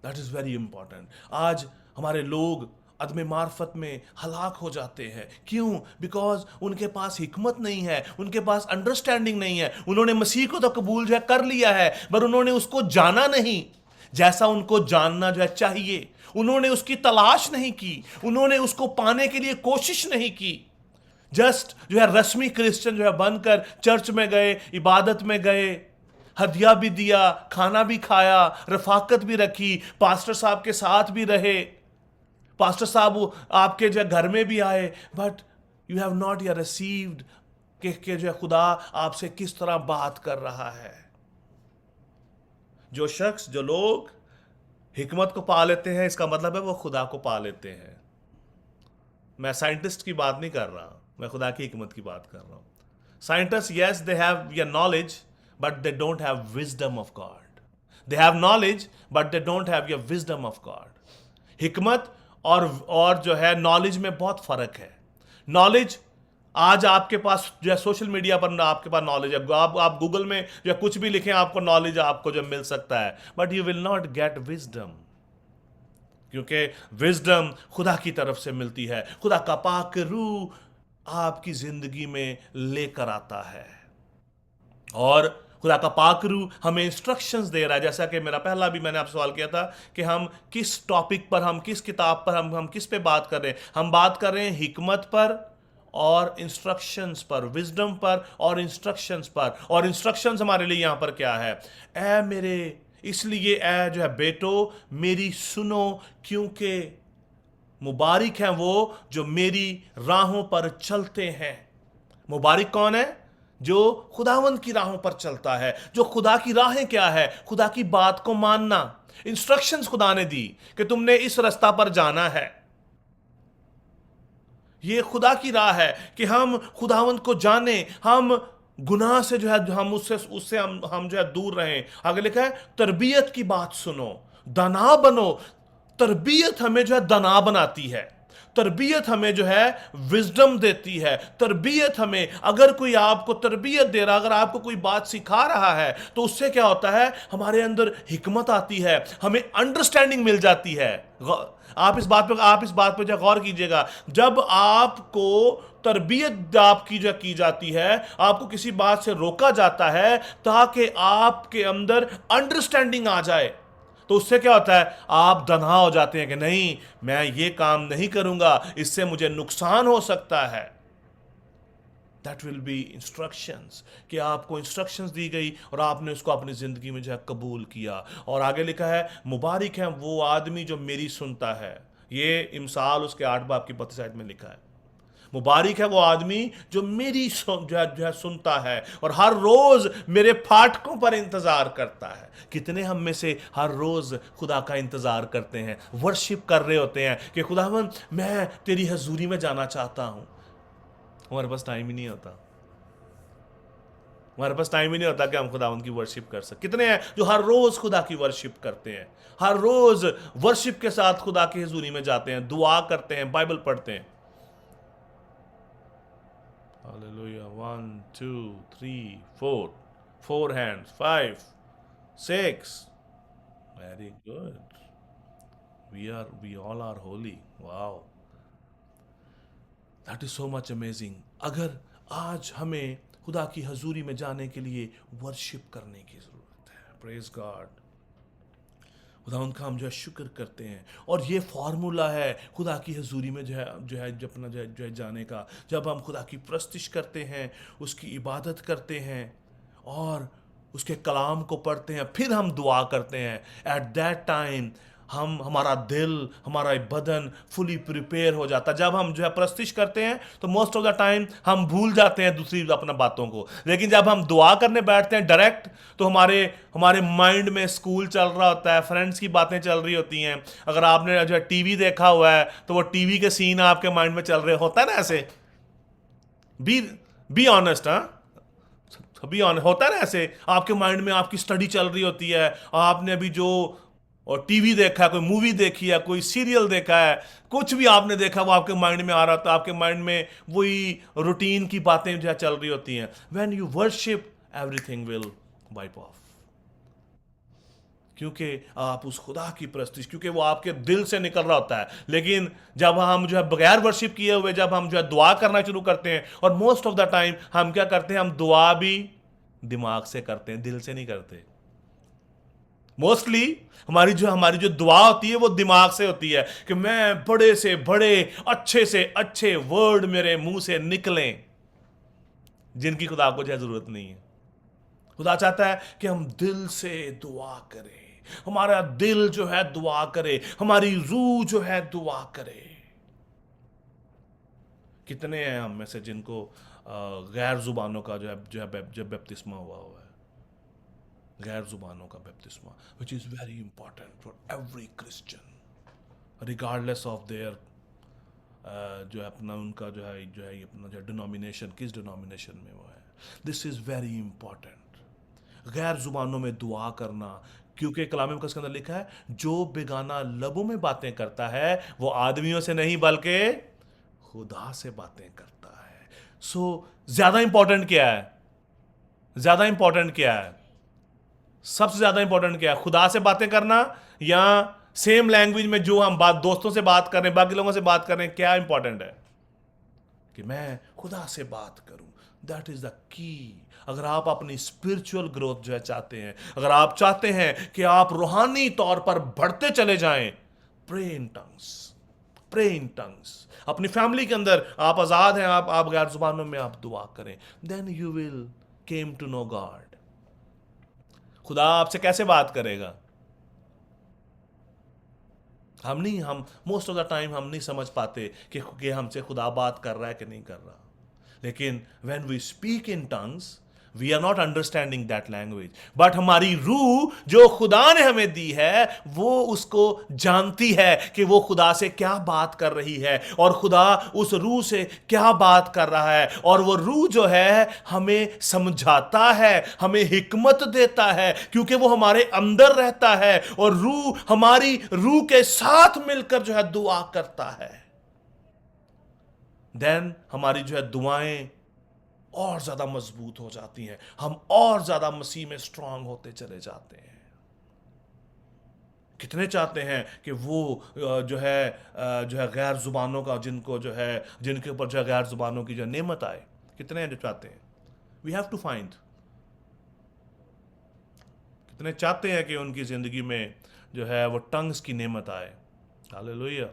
That is very important. आज हमारे लोग अदम मार्फत में हलाक हो जाते हैं। क्यों? बिकॉज उनके पास हिकमत नहीं है, उनके पास अंडरस्टैंडिंग नहीं है। उन्होंने मसीह को तो कबूल जो है कर लिया है, पर उन्होंने उसको जाना नहीं जैसा उनको जानना जो है चाहिए। उन्होंने उसकी तलाश नहीं की, उन्होंने उसको पाने के लिए कोशिश नहीं की। जस्ट जो है रस्मी क्रिश्चियन जो है बनकर चर्च में गए, इबादत में गए, हदिया भी दिया, खाना भी खाया, रफाकत भी रखी, पास्टर साहब के साथ भी रहे, पास्टर साहब आपके जो घर में भी आए, बट यू हैव नॉट या रिसीव्ड कि जो है खुदा आपसे किस तरह बात कर रहा है। जो शख्स, जो लोग हिकमत को पा लेते हैं, इसका मतलब है वो खुदा को पा लेते हैं। मैं साइंटिस्ट की बात नहीं कर रहा, मैं खुदा की हिकमत की बात कर रहा हूं। साइंटिस्ट, यस, दे हैव या knowledge, but they don't have wisdom of God. They have knowledge, but they don't have या विजडम ऑफ गॉड। हिकमत और जो है नॉलेज में बहुत फर्क है। नॉलेज, आज आपके पास जो है सोशल मीडिया पर आपके पास नॉलेज है, आप गूगल में जो कुछ भी लिखें आपको नॉलेज आपको जो मिल सकता है, but you will not gate wisdom, क्योंकि विजडम खुदा की तरफ से मिलती है। खुदा का पाक रूह आपकी जिंदगी में लेकर आता है, और खुदा का पाक रूह हमें इंस्ट्रक्शंस दे रहा है। जैसा कि मेरा पहला भी मैंने आपसे सवाल किया था कि हम किस टॉपिक पर, हम किस किताब पर, हम किस पे बात कर रहे हैं। हम बात कर रहे हैं हिकमत पर और इंस्ट्रक्शंस पर, विजडम पर और इंस्ट्रक्शंस पर। और इंस्ट्रक्शंस हमारे लिए यहां पर क्या है? ऐ मेरे, इसलिए ऐ जो है बेटो मेरी सुनो, क्योंकि मुबारक हैं वो जो मेरी राहों पर चलते हैं। मुबारक कौन है? जो खुदावंद की राहों पर चलता है। जो खुदा की राहें क्या है? खुदा की बात को मानना। इंस्ट्रक्शंस खुदा ने दी कि तुमने इस रास्ता पर जाना है। ये खुदा की राह है कि हम खुदावंद को जाने, हम गुनाह से जो है हम उससे हम जो है दूर रहें। आगे लिखा है तरबियत की बात सुनो, दना बनो। तरबियत हमें जो है दना बनाती है, तरबियत हमें जो है विजडम देती है। तरबियत हमें, अगर कोई आपको तरबियत दे रहा, अगर आपको कोई बात सिखा रहा है, तो उससे क्या होता है? हमारे अंदर हिकमत आती है, हमें अंडरस्टैंडिंग मिल जाती है। आप इस बात पे जो गौर कीजिएगा। जब आपको तरबियत आपकी जो की जाती है, आपको किसी बात से रोका जाता है ताकि आपके अंदर अंडरस्टैंडिंग आ जाए, तो उससे क्या होता है? आप दना हो जाते हैं कि नहीं, मैं ये काम नहीं करूंगा, इससे मुझे नुकसान हो सकता है। दैट विल बी इंस्ट्रक्शंस, कि आपको इंस्ट्रक्शंस दी गई और आपने उसको अपनी ज़िंदगी में जो है कबूल किया। और आगे लिखा है, मुबारक है वो आदमी जो मेरी सुनता है। ये इमसाल उसके 8 बाब की 32 आयत में लिखा है। मुबारक है वो आदमी जो मेरी जो है सुनता है और हर रोज मेरे फाटकों पर इंतजार करता है। कितने हम में से हर रोज खुदा का इंतजार करते हैं, वर्शिप कर रहे होते हैं कि खुदावन मैं तेरी हजूरी में जाना चाहता हूं। हमारे पास टाइम ही नहीं होता, हमारे पास टाइम ही नहीं होता कि हम खुदावन की वर्शिप कर सकें। कितने हैं जो हर रोज खुदा की वर्शिप करते हैं, हर रोज वर्शिप के साथ खुदा की हजूरी में जाते हैं, दुआ करते हैं, बाइबल पढ़ते हैं। Hallelujah. 1, 2, 3, 4. 4 hands. 5, 6. Very good. We all are holy. Wow. That is so much amazing. अगर आज हमें खुदा की हजूरी में जाने के लिए वर्शिप करने की जरूरत है। Praise God. खुदा उनका हम जो है शुक्र करते हैं। और ये फार्मूला है खुदा की हजूरी में जो है अपना जो है जाने का। जब हम खुदा की प्रस्तिश करते हैं, उसकी इबादत करते हैं और उसके कलाम को पढ़ते हैं, फिर हम दुआ करते हैं, एट दैट टाइम हमारा दिल, हमारा बदन फुली प्रिपेयर हो जाता है। जब हम जो है प्रस्तिश करते हैं तो मोस्ट ऑफ द टाइम हम भूल जाते हैं दूसरी अपना बातों को, लेकिन जब हम दुआ करने बैठते हैं डायरेक्ट, तो हमारे माइंड में स्कूल चल रहा होता है, फ्रेंड्स की बातें चल रही होती हैं। अगर आपने जो है टीवी देखा हुआ है तो वो टीवी के सीन आपके माइंड में चल रहे होता है ना। ऐसे बी ऑनेस्ट, बी ऑनेस्ट, होता है ना ऐसे। आपके माइंड में आपकी स्टडी चल रही होती है, आपने अभी जो और टीवी देखा है, कोई मूवी देखी है, कोई सीरियल देखा है, कुछ भी आपने देखा वो आपके माइंड में आ रहा था। आपके माइंड में वही रूटीन की बातें जो है चल रही होती हैं। When you worship everything will wipe off, क्योंकि आप उस खुदा की प्रस्तिश, क्योंकि वो आपके दिल से निकल रहा होता है। लेकिन जब हम जो है बगैर वर्शिप किए हुए जब हम जो है दुआ करना शुरू करते हैं, और मोस्ट ऑफ द टाइम हम क्या करते हैं, हम दुआ भी दिमाग से करते हैं, दिल से नहीं करते। मोस्टली हमारी जो दुआ होती है वो दिमाग से होती है कि मैं बड़े से बड़े अच्छे से अच्छे वर्ड मेरे मुंह से निकलें, जिनकी खुदा को जो जरूरत नहीं है। खुदा चाहता है कि हम दिल से दुआ करें, हमारा दिल जो है दुआ करे, हमारी रूह जो है दुआ करे। कितने हैं हम में से जिनको गैर जुबानों का जो है बपतिस्मा हुआ है, गैर जुबानों का बपतिस्मा, which is very important for every Christian regardless of their जो है अपना उनका जो है अपना जो डिनोमिनेशन, किस डिनोमिनेशन में वो है। दिस इज़ वेरी इंपॉर्टेंट, गैर जुबानों में दुआ करना, क्योंकि कलाम मुक़द्दस के अंदर लिखा है जो बेगाना लबों में बातें करता है वो आदमियों से नहीं बल्कि खुदा से बातें करता है। सो ज़्यादा इंपॉर्टेंट क्या है? ज़्यादा इंपॉर्टेंट क्या है? सबसे ज्यादा इंपॉर्टेंट क्या है? खुदा से बातें करना या सेम लैंग्वेज में जो हम दोस्तों से बात कर रहे हैं, बाकी लोगों से बात कर रहे हैं? क्या इंपॉर्टेंट है? कि मैं खुदा से बात करूं। That is the key. अगर आप अपनी स्पिरिचुअल ग्रोथ जो है चाहते हैं, अगर आप चाहते हैं कि आप रूहानी तौर पर बढ़ते चले जाएं, pray in tongues, pray in tongues. अपनी फैमिली के अंदर आप आजाद हैं, आप गैर जुबानों में आप दुआ करें, then you will came to know God. खुदा आपसे कैसे बात करेगा? हम मोस्ट ऑफ द टाइम हम नहीं समझ पाते कि हमसे खुदा बात कर रहा है कि नहीं कर रहा। लेकिन when we speak in tongues we are not understanding that language, but हमारी रूह जो खुदा ने हमें दी है वो उसको जानती है कि वो खुदा से क्या बात कर रही है और खुदा उस रूह से क्या बात कर रहा है। और वो रूह जो है हमें समझाता है, हमें हिकमत देता है, क्योंकि वो हमारे अंदर रहता है और रूह हमारी रूह के साथ मिलकर जो है दुआ करता है। देन हमारी जो है दुआएं और ज्यादा मजबूत हो जाती हैं, हम और ज्यादा मसीह में स्ट्रांग होते चले जाते हैं। कितने चाहते हैं कि वो जो है गैर जुबानों का जिनके ऊपर जो है गैर जुबानों की जो नेमत आए? कितने हैं जो चाहते हैं? We have to find. कितने चाहते हैं कि उनकी जिंदगी में जो है वो टंग्स की नेमत आए? Hallelujah.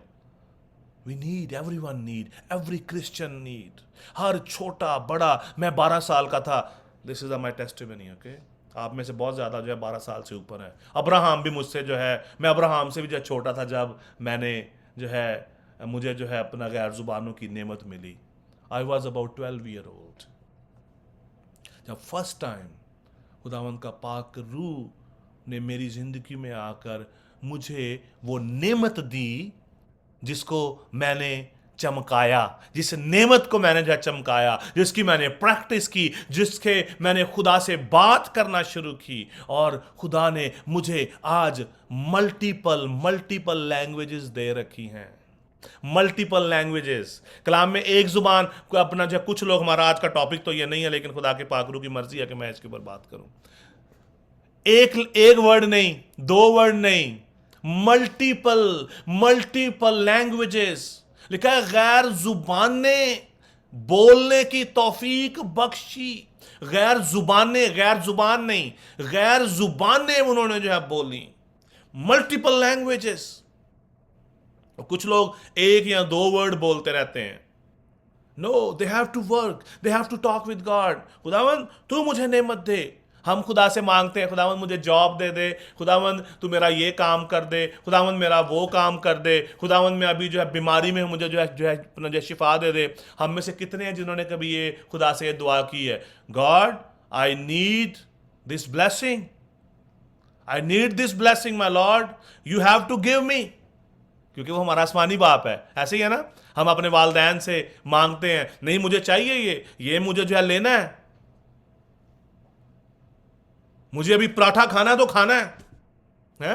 We need, everyone need, every Christian need, हर छोटा बड़ा। मैं 12 साल का था, this is my testimony, okay. आप में से बहुत ज़्यादा जो है 12 साल से ऊपर है। अब्राहम भी मुझसे जो है, मैं अब्राहम से भी जो छोटा था जब मैंने जो है मुझे जो है अपना गैर जुबानों की नेमत मिली। I was about 12 year old जब फर्स्ट टाइम खुदावंद का पाक रूह ने मेरी जिंदगी में आकर मुझे वो नेमत दी जिसको मैंने चमकाया, जिस नेमत को मैंने जो चमकाया, जिसकी मैंने प्रैक्टिस की, जिसके मैंने खुदा से बात करना शुरू की, और खुदा ने मुझे आज मल्टीपल लैंग्वेजेस दे रखी हैं। मल्टीपल लैंग्वेजेस, कलाम में एक जुबान को अपना जो कुछ लोग, हमारा आज का टॉपिक तो ये नहीं है, लेकिन खुदा के पाकरू की मर्जी है कि मैं इसके ऊपर बात करूं। एक वर्ड नहीं, 2 वर्ड नहीं, मल्टीपल लैंग्वेजेस। लिखा है गैर जुबान ने बोलने की तौफीक बख्शी। गैर जुबान नहीं, गैर जुबान ने उन्होंने जो है बोली। Multiple languages. कुछ लोग 1 या 2 वर्ड बोलते रहते हैं। No, they have to work, they have to talk with God. खुदावंद तू मुझे नेमत दे। हम खुदा से मांगते हैं, खुदावंद मुझे जॉब दे दे, खुदावंद तू मेरा ये काम कर दे, खुदावंद मेरा वो काम कर दे, खुदावंद मैं अभी जो है बीमारी में हूँ, मुझे जो है शिफा दे दे। हम में से कितने हैं जिन्होंने कभी ये खुदा से ये दुआ की है, God I need this blessing, I need this blessing my lord, you have to give me. क्योंकि वो हमारा आसमानी बाप है। ऐसे ही है ना, हम अपने वालदैन से मांगते हैं, नहीं मुझे चाहिए ये मुझे जो है लेना है, मुझे अभी पराठा खाना है तो खाना है?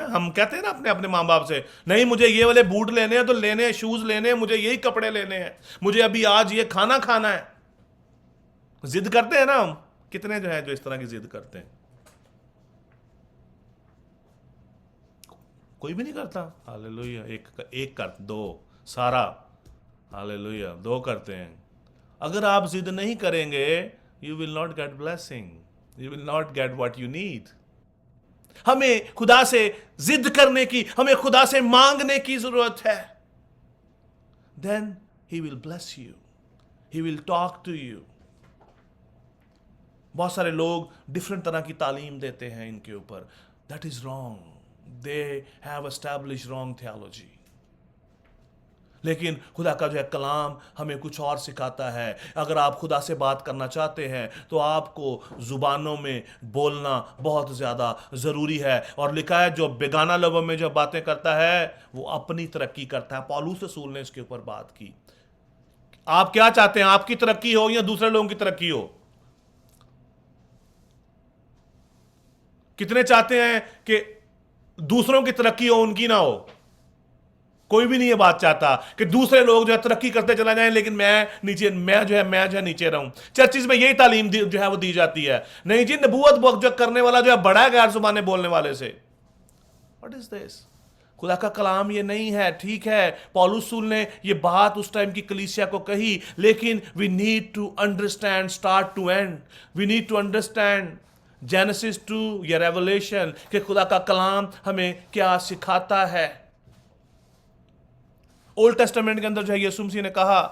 हम कहते हैं ना अपने अपने माँ बाप से, नहीं मुझे ये वाले बूट लेने हैं तो लेने हैं, शूज लेने हैं, मुझे यही कपड़े लेने हैं, मुझे अभी आज ये खाना खाना है। जिद करते हैं ना हम, कितने जो है जो इस तरह की जिद करते हैं? कोई भी नहीं करता। हालेलुया। एक कर 2 सारा, हालेलुया 2 करते हैं। अगर आप जिद नहीं करेंगे, you will not gate blessing, you will not get what you need. हमें खुदा से जिद करने की, हमें खुदा से मांगने की जरूरत है। Then he will bless you, he will talk to you. बहुत सारे लोग डिफरेंट तरह की तालीम देते हैं इनके ऊपर, that is wrong. They have established wrong theology. लेकिन खुदा का जो है कलाम हमें कुछ और सिखाता है। अगर आप खुदा से बात करना चाहते हैं तो आपको जुबानों में बोलना बहुत ज़्यादा ज़रूरी है। और लिखा है जो बेगाना लोगों में जो बातें करता है वो अपनी तरक्की करता है। पौलुस रसूल ने इसके ऊपर बात की। आप क्या चाहते हैं, आपकी तरक्की हो या दूसरे लोगों की तरक्की हो? कितने चाहते हैं कि दूसरों की तरक्की हो, उनकी ना हो? कोई भी नहीं ये बात चाहता कि दूसरे लोग जो है तरक्की करते चला जाएं लेकिन मैं जो है नीचे रहूं। चर्चिज में यही तालीम जो है वो दी जाती है। नहीं जी, नबूवत जो करने वाला जो है बड़ा है गैर जुबाने बोलने वाले से। What is this? खुदा का कलाम ये नहीं है। ठीक है, पौलुस रसूल ने ये बात उस टाइम की कलीसिया को कही, लेकिन we need to understand start to end. We need to understand Genesis to या रेवलेशन कि खुदा का कलाम हमें क्या सिखाता है। ओल्ड टेस्टामेंट के अंदर जो है यीशु मसीह ने कहा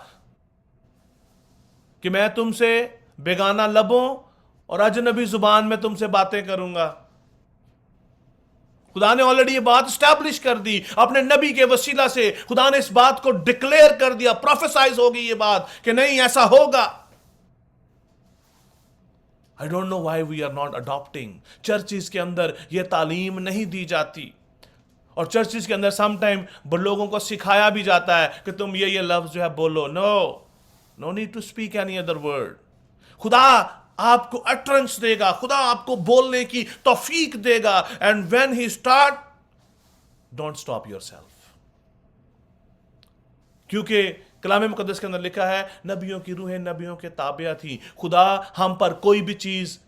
कि मैं तुमसे बेगाना लबों और अजनबी जुबान में तुमसे बातें करूंगा। खुदा ने ऑलरेडी ये बात स्टैब्लिश कर दी अपने नबी के वसीला से। खुदा ने इस बात को डिक्लेयर कर दिया, प्रोफेसाइज होगी ये बात कि नहीं ऐसा होगा। I don't know why we are not adopting. Churches के अंदर यह तालीम नहीं दी जाती, और चर्चिस के अंदर समटाइम लोगों को सिखाया भी जाता है कि तुम ये लफ्ज जो है बोलो। No need to speak any other word. खुदा आपको अटरेंस देगा, खुदा आपको बोलने की तौफीक देगा। And when he start, don't stop yourself. क्योंकि कलाम मुकद्दस के अंदर लिखा है नबियों की रूहें नबियों के ताबिया थी। खुदा हम पर कोई भी चीज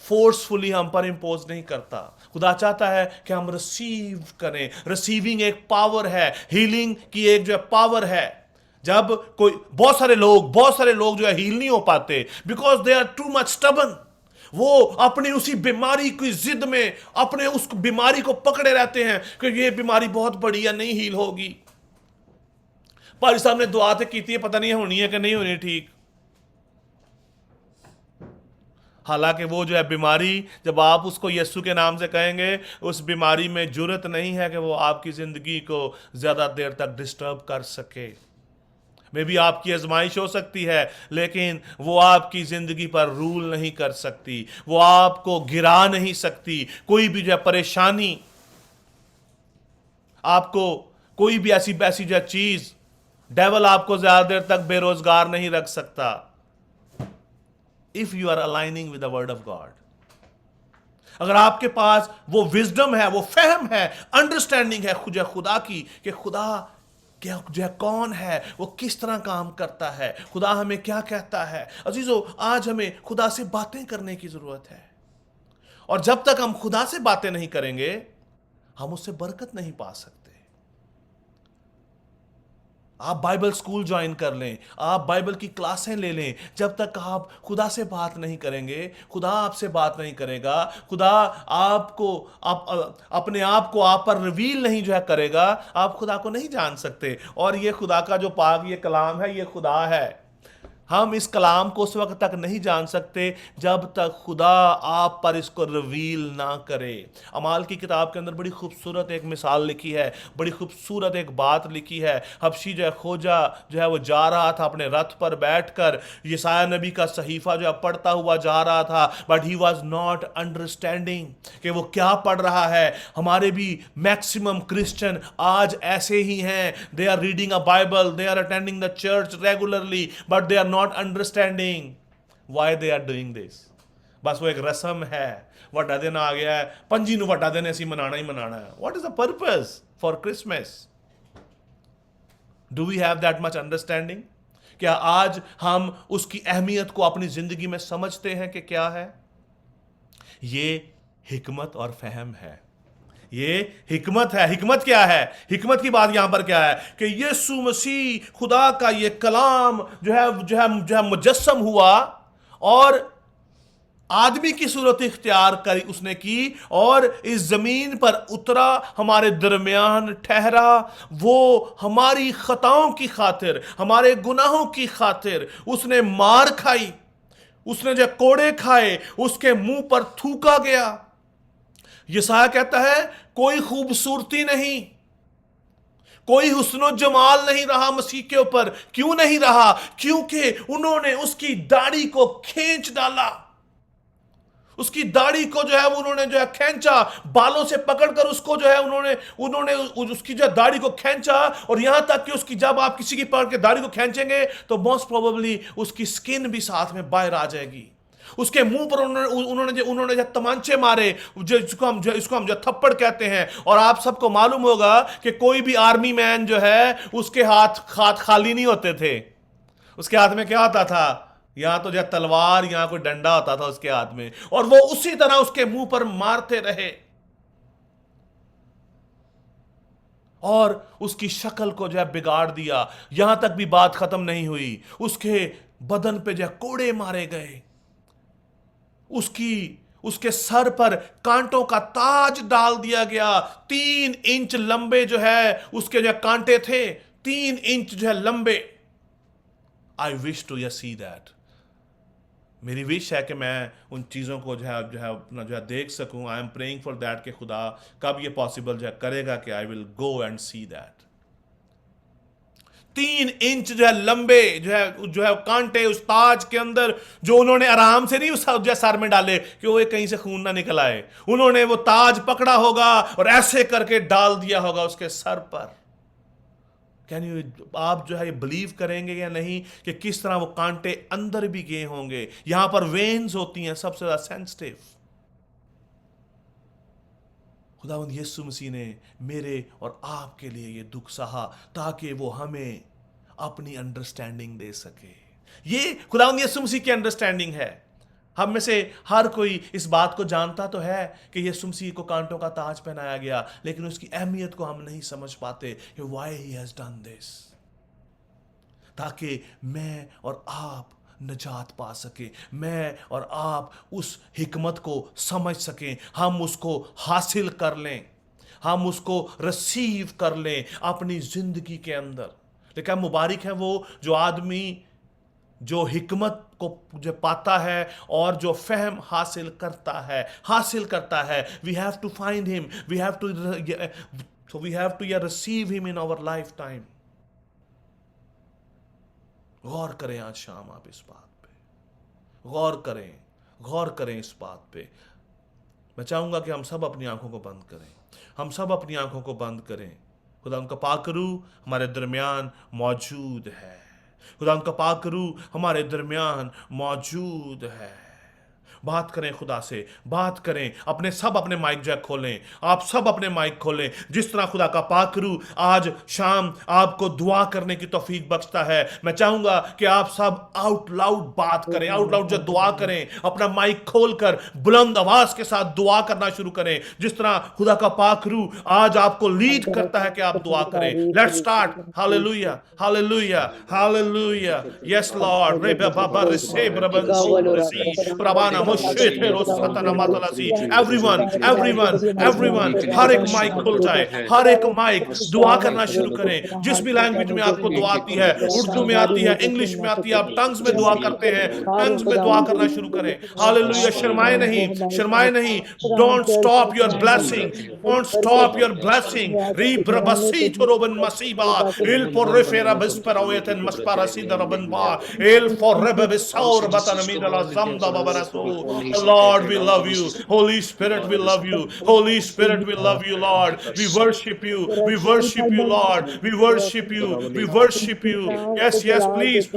फोर्सफुली हम पर इंपोज नहीं करता। खुदा चाहता है कि हम रिसीव करें। रिसीविंग एक पावर है, हीलिंग की एक जो है पावर है। जब कोई बहुत सारे लोग जो है हील नहीं हो पाते because they are too much stubborn. वो अपनी उसी बीमारी की जिद में अपने उस बीमारी को पकड़े रहते हैं कि ये बीमारी बहुत बड़ी है, नहीं हील होगी। भाई साहब ने दुआ तो की है, पता नहीं होनी है कि नहीं होनी ठीक। हालांकि वो जो है बीमारी, जब आप उसको यीशु के नाम से कहेंगे, उस बीमारी में जुर्रत नहीं है कि वो आपकी ज़िंदगी को ज़्यादा देर तक डिस्टर्ब कर सके। मे भी आपकी आजमाइश हो सकती है, लेकिन वो आपकी ज़िंदगी पर रूल नहीं कर सकती, वो आपको गिरा नहीं सकती। कोई भी जो है परेशानी, आपको कोई भी ऐसी जो चीज़, डेवल आपको ज़्यादा देर तक बेरोजगार नहीं रख सकता। If you are aligning with the word of God, अगर आपके पास वो विजडम है, वो फहम है, अंडरस्टैंडिंग है खुदा की, कि खुदा क्या जो है कौन है, वो किस तरह काम करता है, खुदा हमें क्या कहता है। अजीजों, आज हमें खुदा से बातें करने की जरूरत है, और जब तक हम खुदा से बातें नहीं करेंगे, हम उससे बरकत नहीं पा सकते। आप बाइबल स्कूल ज्वाइन कर लें, आप बाइबल की क्लासें ले लें, जब तक आप खुदा से बात नहीं करेंगे, खुदा आपसे बात नहीं करेगा, खुदा आपको अपने आप को आप पर रिवील नहीं जो है करेगा, आप खुदा को नहीं जान सकते। और ये खुदा का जो पाक ये कलाम है, ये खुदा है। हम इस कलाम को उस वक्त तक नहीं जान सकते जब तक खुदा आप पर इसको रिवील ना करे। अमाल की किताब के अंदर बड़ी खूबसूरत एक मिसाल लिखी है, बड़ी खूबसूरत एक बात लिखी है। हबशी जो है खोजा जो है वो जा रहा था अपने रथ पर बैठकर, यशायाह नबी का सहीफा जो है पढ़ता हुआ जा रहा था, but he was not understanding कि वो क्या पढ़ रहा है। हमारे भी मैक्सिमम क्रिश्चियन आज ऐसे ही हैं, they are reading a Bible, they are attending the church regularly, but they are not understanding why they are doing this। बस वो एक रस्म है, वड्डा दिन आ गया है, पंजी नूं वड्डा दिन असीं मनाना ही मनाना है। What is the purpose for Christmas? Do we have that much understanding? क्या आज हम उसकी अहमियत को अपनी जिंदगी में समझते हैं कि क्या है? ये हिकमत और फहम है, ये हिकमत है। हिकमत क्या है? हिकमत की बात यहां पर क्या है कि यीशु मसीह खुदा का ये कलाम जो है मुजस्सम हुआ, और आदमी की सूरत इख्तियार करी उसने की, और इस जमीन पर उतरा, हमारे दरमियान ठहरा। वो हमारी खताओं की खातिर, हमारे गुनाहों की खातिर उसने मार खाई, उसने जो कोड़े खाए, उसके मुंह पर थूका गया। यशायाह कहता है कोई खूबसूरती नहीं, कोई हुस्नो जमाल नहीं रहा मसीह के ऊपर। क्यों नहीं रहा? क्योंकि उन्होंने उसकी दाढ़ी को खींच डाला, उसकी दाढ़ी को जो है उन्होंने जो है खींचा, बालों से पकड़कर उसको जो है उन्होंने उसकी जो दाढ़ी को खींचा, और यहां तक कि उसकी जब आप किसी की पकड़ के दाढ़ी को खींचेंगे तो मोस्ट प्रोबेबली उसकी स्किन भी साथ में बाहर आ जाएगी। उसके मुंह पर उन्होंने जो तमांचे मारे, इसको हम जो थप्पड़ कहते हैं। और आप सबको मालूम होगा कि कोई भी आर्मी मैन जो है उसके हाथ खाली नहीं होते थे। उसके हाथ में क्या होता था? यहां तो जो तलवार, यहां कोई डंडा होता था उसके हाथ में, और वो उसी तरह उसके मुंह पर मारते रहे, और उसकी शक्ल को जो है बिगाड़ दिया। यहां तक भी बात खत्म नहीं हुई, उसके बदन पे जो कोड़े मारे गए, उसके सर पर कांटों का ताज डाल दिया गया। 3 इंच लंबे जो है उसके जो कांटे थे, 3 इंच जो है लंबे। I wish to see that. मेरी विश है कि मैं उन चीज़ों को जो है देख सकूं। I am praying for that कि खुदा कब ये पॉसिबल जो है करेगा कि I will go and see that. 3 inch जो है लंबे जो है कांटे उस ताज के अंदर, जो उन्होंने आराम से नहीं उस सर में डाले कि वो कहीं से खून ना निकल आए। उन्होंने वो ताज पकड़ा होगा और ऐसे करके डाल दिया होगा उसके सर पर। कैन यू, आप जो है बिलीव करेंगे या नहीं कि किस तरह वो कांटे अंदर भी गए होंगे। यहां पर वेन्स होती हैं सबसे ज्यादा सेंसिटिव। खुदावंद यीशु मसीह ने मेरे और आपके लिए ये दुख सहा ताकि वो हमें अपनी अंडरस्टैंडिंग दे सके। ये खुदावंद यीशु मसीह की अंडरस्टैंडिंग है। हम में से हर कोई इस बात को जानता तो है कि यीशु मसीह को कांटों का ताज पहनाया गया, लेकिन उसकी अहमियत को हम नहीं समझ पाते कि why he has done this, ताकि मैं और आप निजात पा सके, मैं और आप उस हिकमत को समझ सकें, हम उसको हासिल कर लें, हम उसको रिसीव कर लें अपनी जिंदगी के अंदर। देखा, मुबारक है वो जो आदमी जो हिकमत को जो पाता है और जो फहम हासिल करता है। We have to find him, we have to, so we have to receive him in our lifetime. गौर करें आज शाम आप इस बात पे, गौर करें इस बात पे। मैं चाहूंगा कि हम सब अपनी आंखों को बंद करें, हम सब अपनी आंखों को बंद करें। खुदा उनका पाकरू हमारे दरमियान मौजूद है, खुदा उनका पाकरू हमारे दरमियान मौजूद है। बात करें खुदा से, बात करें। अपने माइक जैक खोलें, आप सब अपने माइक खोलें। जिस तरह खुदा का पाकरू आज शाम आपको दुआ करने की तौफीक बख्शता है, मैं चाहूंगा कि आप सब आउट लाउड बात करें, आउट लाउड जो दुआ करें, अपना माइक खोलकर बुलंद आवाज के साथ दुआ करना शुरू करें। जिस तरह खुदा का पाकरू आज आपको लीड करता है कि आप दुआ करें। Let's start. Hallelujah, hallelujah, hallelujah. Yes Lord. रे बाबा रिसे ब्रबन सोरसी प्रभाना एवरीवन, हर एक माइक खुल जाए, हर एक माइक दुआ करना शुरू करें। जिस भी लैंग्वेज में आपको दुआ आती है, उर्दू में आती है, इंग्लिश में आती है, आप टंग्स में दुआ करते हैं, टंग्स में दुआ करना शुरू करें। हालेलुया। शर्माए नहीं। Don't stop your blessing, don't stop your blessing. री ब्रबसी थोरोबन मसीबा इल पोरेफेरा बिस्परावेतन मस्पारासी दरबन बा इल फोरेबे बिसौर बतन मीदला zamda babarasu। Lord, we love you. Holy Spirit, we love you. Holy Spirit, we love you, Lord. We worship you. We worship you, Lord. We worship you. We worship you. Yes, please.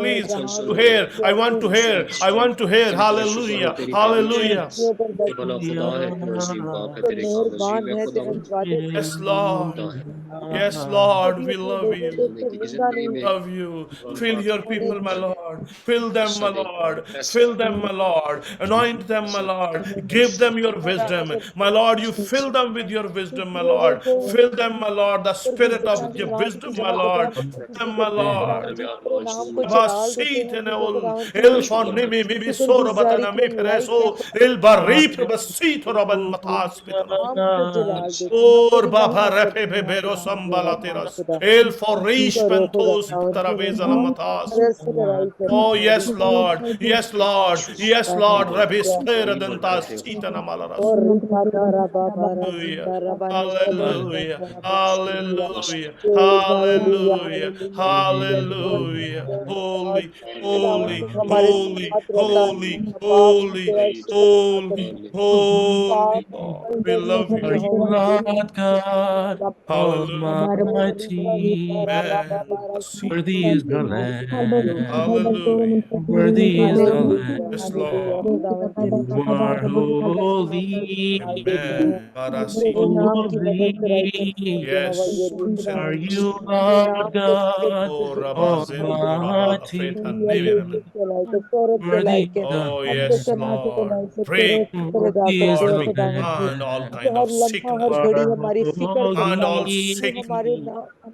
To hear. I want to hear. Hallelujah. Hallelujah. Yes, Lord. We love you. Love you. Fill your people, my Lord. Fill them, my Lord. Fill them, my Lord. Anoint them, my Lord. Give them your wisdom. My Lord, you fill them with your wisdom, my Lord. Fill them, my Lord, the spirit of your wisdom, my Lord. Fill them, my Lord. Basit neul il fonimi mi soro batana mi pereso il barip basit roban matas pitana or baba repe bebero sambala teras il forish pentos taraveza la matas. Oh yes, Lord. Yes, Lord. Yes, Lord. Rabbi Spera dentas sitana malaras. Hallelujah. Hallelujah. Hallelujah. Hallelujah. Holy, holy, holy, holy, holy, holy, holy Lord. We love
Are
you.
you Lord God
Hallelujah.
Almighty?
Amen.
Worthy is the Lamb.
Hallelujah.
Worthy is the Lamb.
Yes, Lord.
You are holy.
Amen. Barasi.
Holy.
Yes.
Are you Lord God
Oh, Rabazendo, Rabala
Almighty?
Feta Neveremen.
Worthy is the
Oh, yes,
Lamb.
Lord. Break,
Worthy is
Lord,
the
we command all
Lamb.
kind of
You
sickness,
are
and all
holy.
sickness,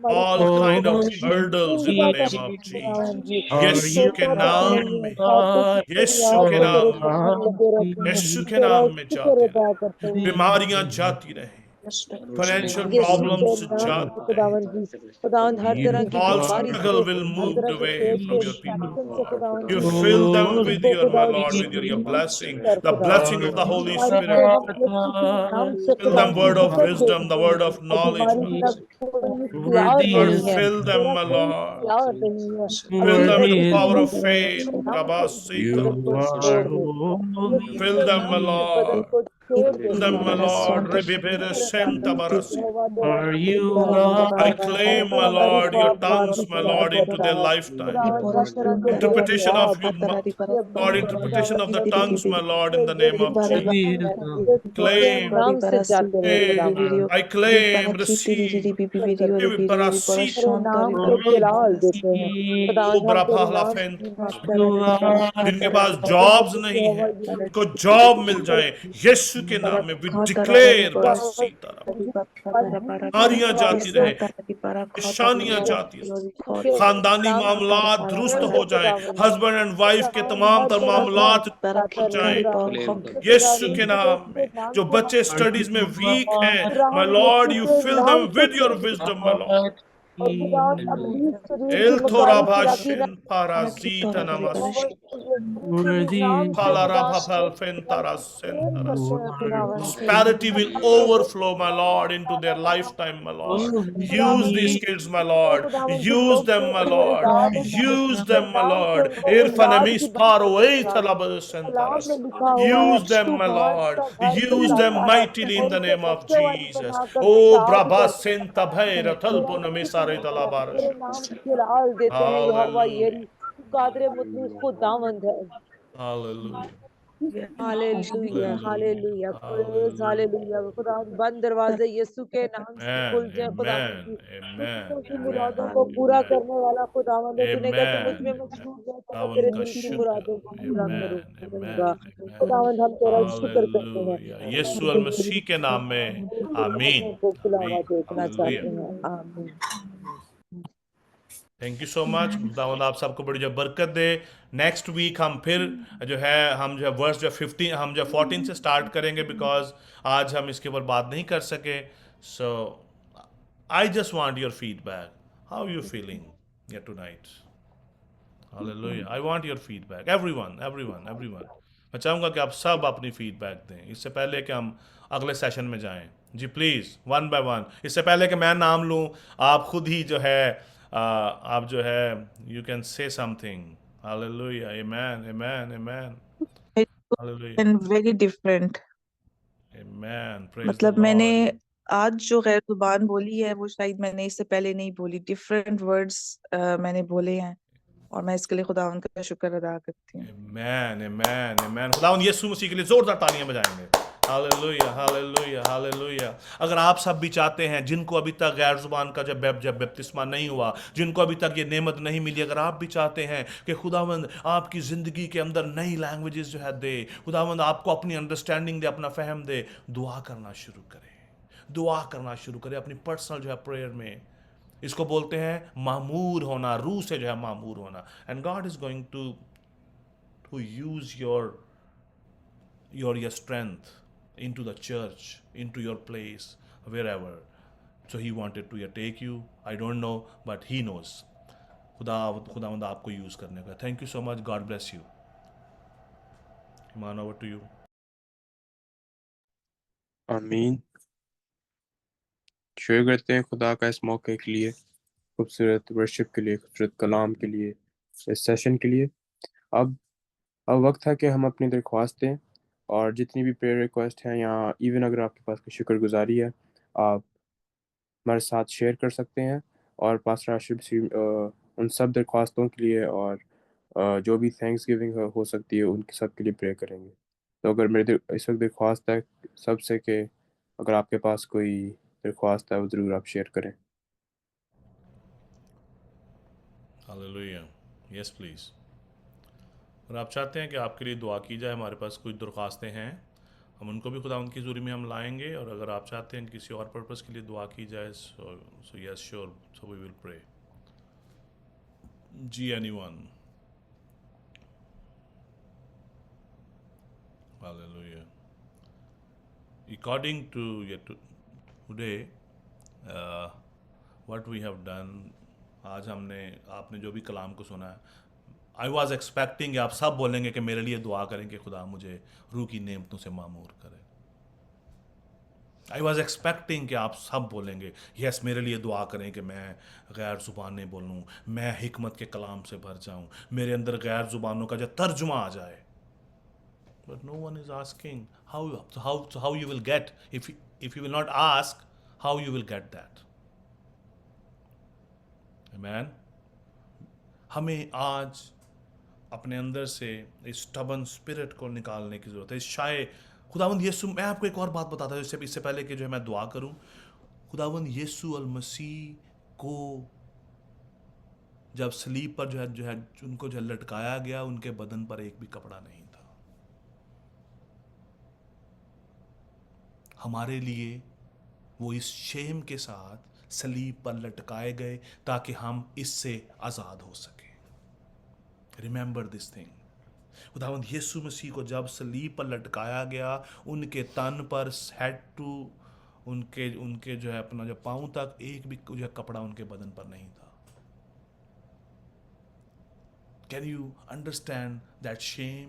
all kind of hurdles in the
Holy
name of Jesus.
are you,
यीशु के नाम में,
God
यीशु के नाम में, यीशु
Almighty.
के नाम में जाते रहे।
Worthy
बीमारियां जाती रहे, फाइनेंशियल प्रॉब्लम्स जाते रहे।
you
All
are
struggle will move away from your people, Lord. You fill them
holy.
with your, my Lord, with your blessing, the blessing
Are
of the
you
Holy Spirit.
Lord God
Fill them word of wisdom, the word of knowledge, my
Almighty?
Lord.
Worthy
Lord,
is the
fill them, my
Lamb.
Lord. Fill them with
Worthy
the
is
power
the
of faith.
Lamb.
Rabasita.
You are holy.
Fill them, my Lord. Fill them, my Lord. Rebibere senta barasi.
Are you Lord
I claim, my Lord, your tongues, my Lord, into their lifetime. Interpretation of your, Lord, interpretation of the tongues, my Lord, in the name of Jesus.
Worthy is the
Claim, I claim, receive, parasita,
holy.
o brabhala fent,
You are
जिनके पास jobs नहीं है, उनको job मिल जाए यीशु के नाम में। We declare बसीता, बीमारियां जाती रहे, परेशानियां जाती रहे, खानदानी मामलात दुरुस्त हो जाए, हस्बैंड एंड वाइफ के तमाम तर मामलात हो जाए यीशु के नाम में। जो बच्चे
Are you
स्टडीज में वीक हैं,
Lord
my lord, you fill them with your wisdom, my lord.
और खुदावन अपनी शरीर की
El
मकानी चिराकी
Torabashin Parazita Namas
नाम से
Palarapapal Fentarasen Taras.
करते हैं खुदावन
Prosperity will overflow, my Lord, into their lifetime, my Lord. Use these kids, my Lord.
खुदावन जिस
Use
लोग
them,
के
my
लिए
Lord.
दाद
Use them, my
नाम से
Lord.
उनको औलाद की
Irfanamis
बरकत
Paro
है खुदावन कलाम में
Sentaras.
लिखा हुआ है
Use them,
तू
my
घर
Lord.
का घर
Use them
बसाता है
mightily in
और
the
उसे
name of
बच्चे वाली
Jesus.
बनाकर
Oh,
शाद
Brabha
करता है
Senta Bhaira
तेरा
Talpona
शुक्र
Misari
करते हैं
Talabaras.
तेरे नाम की जलाल देते हैं यहोवा
Hallelujah.
येरी कादरे मुतलिस खुदावंद है
Hallelujah.
Hallelujah
Hallelujah.
Hallelujah praise
Hallelujah.
Hallelujah खुदा बंद दरवाजे यीशु के नाम से खुल
Amen.
जाए खुदावन
Amen.
की
Amen.
दुश्मनों की
Amen.
मुरादों को पूरा
Amen.
करने वाला खुदावन है तूने कहा तू मुझ में
Amen.
मशहूर है तो मैं
खुदावन
तेरे
का
दिल की
शुक्र.
मुरादों को पूरा
Amen.
करूंगा
Amen. Amen.
खुदावन हम तेरा शुक्र करते हैं
हालेलुया. यीशु और मसीह के नाम में आमीन.
को खुलावा
आमीन.
देखना
हालेलुया.
चाहते हैं आमीन
थैंक यू सो मच. खुदावंद आप सबको बड़ी जो बरकत दे. नेक्स्ट वीक हम फिर जो है हम जो वर्स जो 15 हम जो 14 से स्टार्ट करेंगे बिकॉज आज हम इसके ऊपर बात नहीं कर सके. So I just want your feedback. How you feeling tonight? Hallelujah. I want your feedback. Everyone, everyone, everyone. मैं चाहूँगा कि आप सब अपनी फीडबैक दें इससे पहले कि हम अगले सेशन में जाएं. जी प्लीज़ वन बाय वन. इससे पहले कि मैं नाम लूँ आप खुद ही जो है आप जो है you can say something. Hallelujah. Amen amen amen. Hallelujah
and very different.
Amen. Praise the
मतलब मैंने
लॉर्ड.
आज जो गैर जुबान बोली है वो शायद मैंने इससे पहले नहीं बोली. डिफरेंट वर्ड्स मैंने बोले हैं और मैं इसके लिए खुदा उनका शुक्र अदा करती हूँ.
आमेन आमेन आमेन. खुदावंद यीशु मसीह के लिए जोरदार तालियां बजाएंगे. Hallelujah hallelujah hallelujah. अगर आप सब भी चाहते हैं जिनको अभी तक गैर जुबान का जब बपतिस्मा नहीं हुआ, जिनको अभी तक ये नेमत नहीं मिली, अगर आप भी चाहते हैं कि खुदावंद आपकी ज़िंदगी के अंदर नई लैंग्वेजेस जो है दे, खुदावंद आपको अपनी अंडरस्टैंडिंग दे, अपना फहम दे, दुआ करना शुरू करें. दुआ करना शुरू करें अपनी पर्सनल जो है प्रेयर में. इसको बोलते हैं मामूर होना, रूह से जो है मामूर होना. And God is going to use your strength into the church, into your place, wherever. So he wanted to take you. I don't know, but he knows. खुदावंद आपको यूज करने का. Thank you so much. God bless you. ईमान, over to you.
आमीन. शुक्र करते हैं खुदा का इस मौके के लिए, खूबसूरत वर्शिप के लिए, खूबसूरत कलाम के लिए, इस सेशन के लिए. अब वक्त है कि हम अपनी दरख्वास्तें और जितनी भी प्रेयर रिक्वेस्ट हैं या इवन अगर आपके पास कोई शुक्रगुजारी है आप हमारे साथ शेयर कर सकते हैं. और पास्टर आशिफ उन सब दरख्वास्तों के लिए और जो भी थैंक्स गिविंग हो सकती है उनके सब के लिए प्रे करेंगे. तो अगर इस वक्त दरख्वास्त है सबसे कि अगर आपके पास कोई दरख्वास्त है वो ज़रूर आप शेयर करें.
हालेलुया. Yes please. और आप चाहते हैं कि आपके लिए दुआ की जाए, हमारे पास कुछ दरख्वास्तें हैं, हम उनको भी खुदा उनकी ज़रूरी में हम लाएंगे. और अगर आप चाहते हैं किसी और पर्पस के लिए दुआ की जाए, so yes sure, so we will pray. जी एनीवन. हालेलुया. According to today, what we have done, आज आपने जो भी कलाम को सुना है, आई वॉज एक्सपेक्टिंग आप सब बोलेंगे कि मेरे लिए दुआ करें कि खुदा मुझे रूह की नेमतों से मामूर करे. आई वॉज एक्सपेक्टिंग कि आप सब बोलेंगे यस मेरे लिए दुआ करें कि मैं गैर ज़ुबानें बोलूँ, मैं हिकमत के कलाम से भर जाऊँ, मेरे अंदर गैर ज़ुबानों का जो तर्जुमा आ जाए. But no one is asking how you will get. If you will not ask, how you will get that? Amen. हमें आज अपने अंदर से इस स्टबन स्पिरिट को निकालने की ज़रूरत है. शायद खुदावंद यीशु, मैं आपको एक और बात बताता हूँ इससे पहले कि जो है मैं दुआ करूँ. खुदावंद यीशु अल मसीह को जब सलीब पर जो है उनको जो लटकाया गया, उनके बदन पर एक भी कपड़ा नहीं था. हमारे लिए वो इस शेम के साथ सलीब पर लटकाए गए ताकि हम इससे आज़ाद हो सकें. Remember this thing. खुदावंद यीशु मसीह को जब सलीब पर लटकाया गया, उनके तन पर हेड टू
उनके उनके जो है अपना जो पाँव तक एक भी जो है कपड़ा उनके बदन पर नहीं था। Can you understand that shame,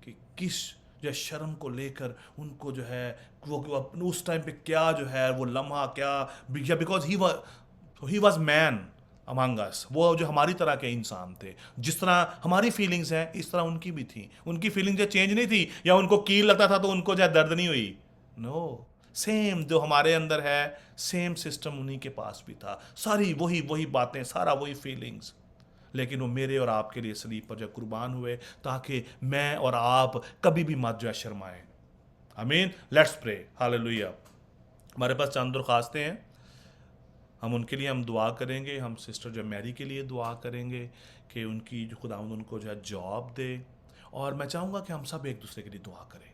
कि किस जो है शर्म को लेकर उनको जो है वो उस टाइम पे क्या जो है वो लम्हा क्या, because he was man among us, वो जो हमारी तरह के इंसान थे। जिस तरह हमारी फीलिंग्स हैं इस तरह उनकी भी थी। उनकी फीलिंग जो चेंज नहीं थी, या उनको कील लगता था तो उनको जो है दर्द नहीं हुई। नो, सेम जो हमारे अंदर है सेम सिस्टम उन्हीं के पास भी था। सारी वही बातें, सारा वही फीलिंग्स, लेकिन वो मेरे और आपके लिए सलीब पर जो कुर्बान हुए ताकि मैं और आप कभी भी मत जो है शर्माएं। आमीन। Let's pray. हालेलुया। हमारे पास चंद दरख्वास्तें हैं, हम उनके लिए हम दुआ करेंगे। हम सिस्टर जो मैरी के लिए दुआ करेंगे कि उनकी जो खुदावंद उनको जो है जॉब दे, और मैं चाहूँगा कि हम सब एक दूसरे के लिए दुआ करें।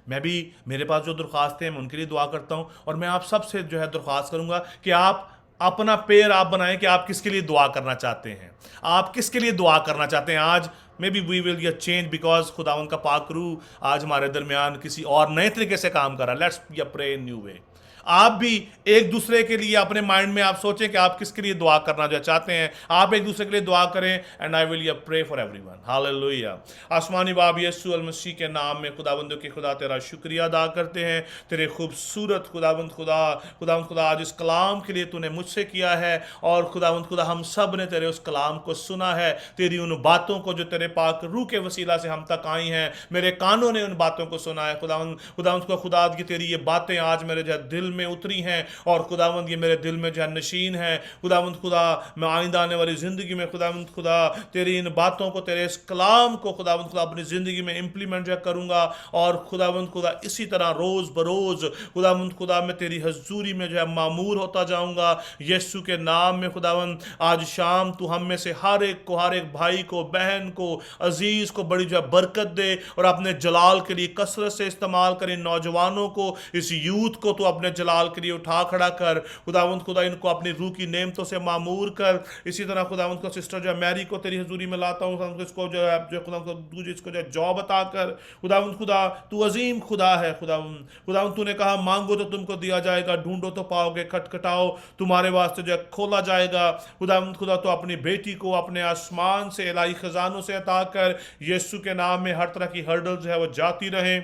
मैं भी, मेरे पास जो दरख्वास्तें हैं मैं उनके लिए दुआ करता हूँ, और मैं आप सब से जो है दरख्वास्त करूँगा कि आप अपना पेयर आप बनाएं कि आप किसके लिए दुआ करना चाहते हैं, आप किसके लिए दुआ करना चाहते हैं। आज maybe we will get change because खुदावन का पाक रूह आज हमारे दरमियान किसी और नए तरीके से काम कर रहा है। Let's pray in new way. आप भी एक दूसरे के लिए अपने माइंड में आप सोचें कि आप किसके लिए दुआ करना जो चाहते हैं, आप एक दूसरे के लिए दुआ करें। And I will pray for everyone. हालेलुया। आसमानी बाप यीशु अल मसीह के नाम में खुदावंद के खुदा तेरा शुक्रिया अदा करते हैं, तेरे खूबसूरत खुदावंद खुदा आज इस कलाम के लिए तूने मुझसे किया है, और खुदावंद खुदा हम सब ने तेरे उस कलाम को सुना है, तेरी उन बातों को जो तेरे पाक रूह के वसीला से हम तक आई हैं, मेरे कानों ने उन बातों को सुना है। खुदावंद खुदा की तेरी ये बातें आज मेरे जो दिल में उतरी हैं, और खुदावंद ये मेरे दिल में जो नशीन है। खुदावंद खुदा मैं आइंदा आने वाली ज़िंदगी में खुदावंद खुदा तेरी इन बातों को, तेरे इस कलाम को खुदावंद खुदा अपनी ज़िंदगी में इम्प्लीमेंट जो करूँगा, और खुदावंद खुदा इसी तरह रोज़ बरोज़ खुदावंद खुदा मैं तेरी हजूरी में जो है मामूर होता जाऊँगा। यीशु के नाम में खुदावंद आज शाम तू हम में से हर एक को, हर एक भाई को, बहन को, अजीज़ को बड़ी जो है बरकत दे, और अपने जलाल के लिए कसरत से इस्तेमाल कर। इन नौजवानों को, इस यूथ को तू अपने जलाल के लिए उठा खड़ा कर। खुदावंद खुदा इनको अपनी रूह की नेमतों से मामूर कर। इसी तरह खुदावंद को सिस्टर जो है मैरी को तेरी हजूरी में लाता हूँ, इसको जो है खुदावंद इसको जो है जॉब अता कर। खुदावंद खुदा तू अजीम खुदा है। खुदावंद तूने कहा मांगो तो तुमको दिया जाएगा, ढूंढो तो पाओगे, खटखटाओ तुम्हारे वास्ते जो है खोला जाएगा। खुदावंद खुदा तो अपनी बेटी को अपने आसमान से इलाही खजानों से अता कर। यीशु के नाम में हर तरह की हर्डल जो है वो जाती रहे।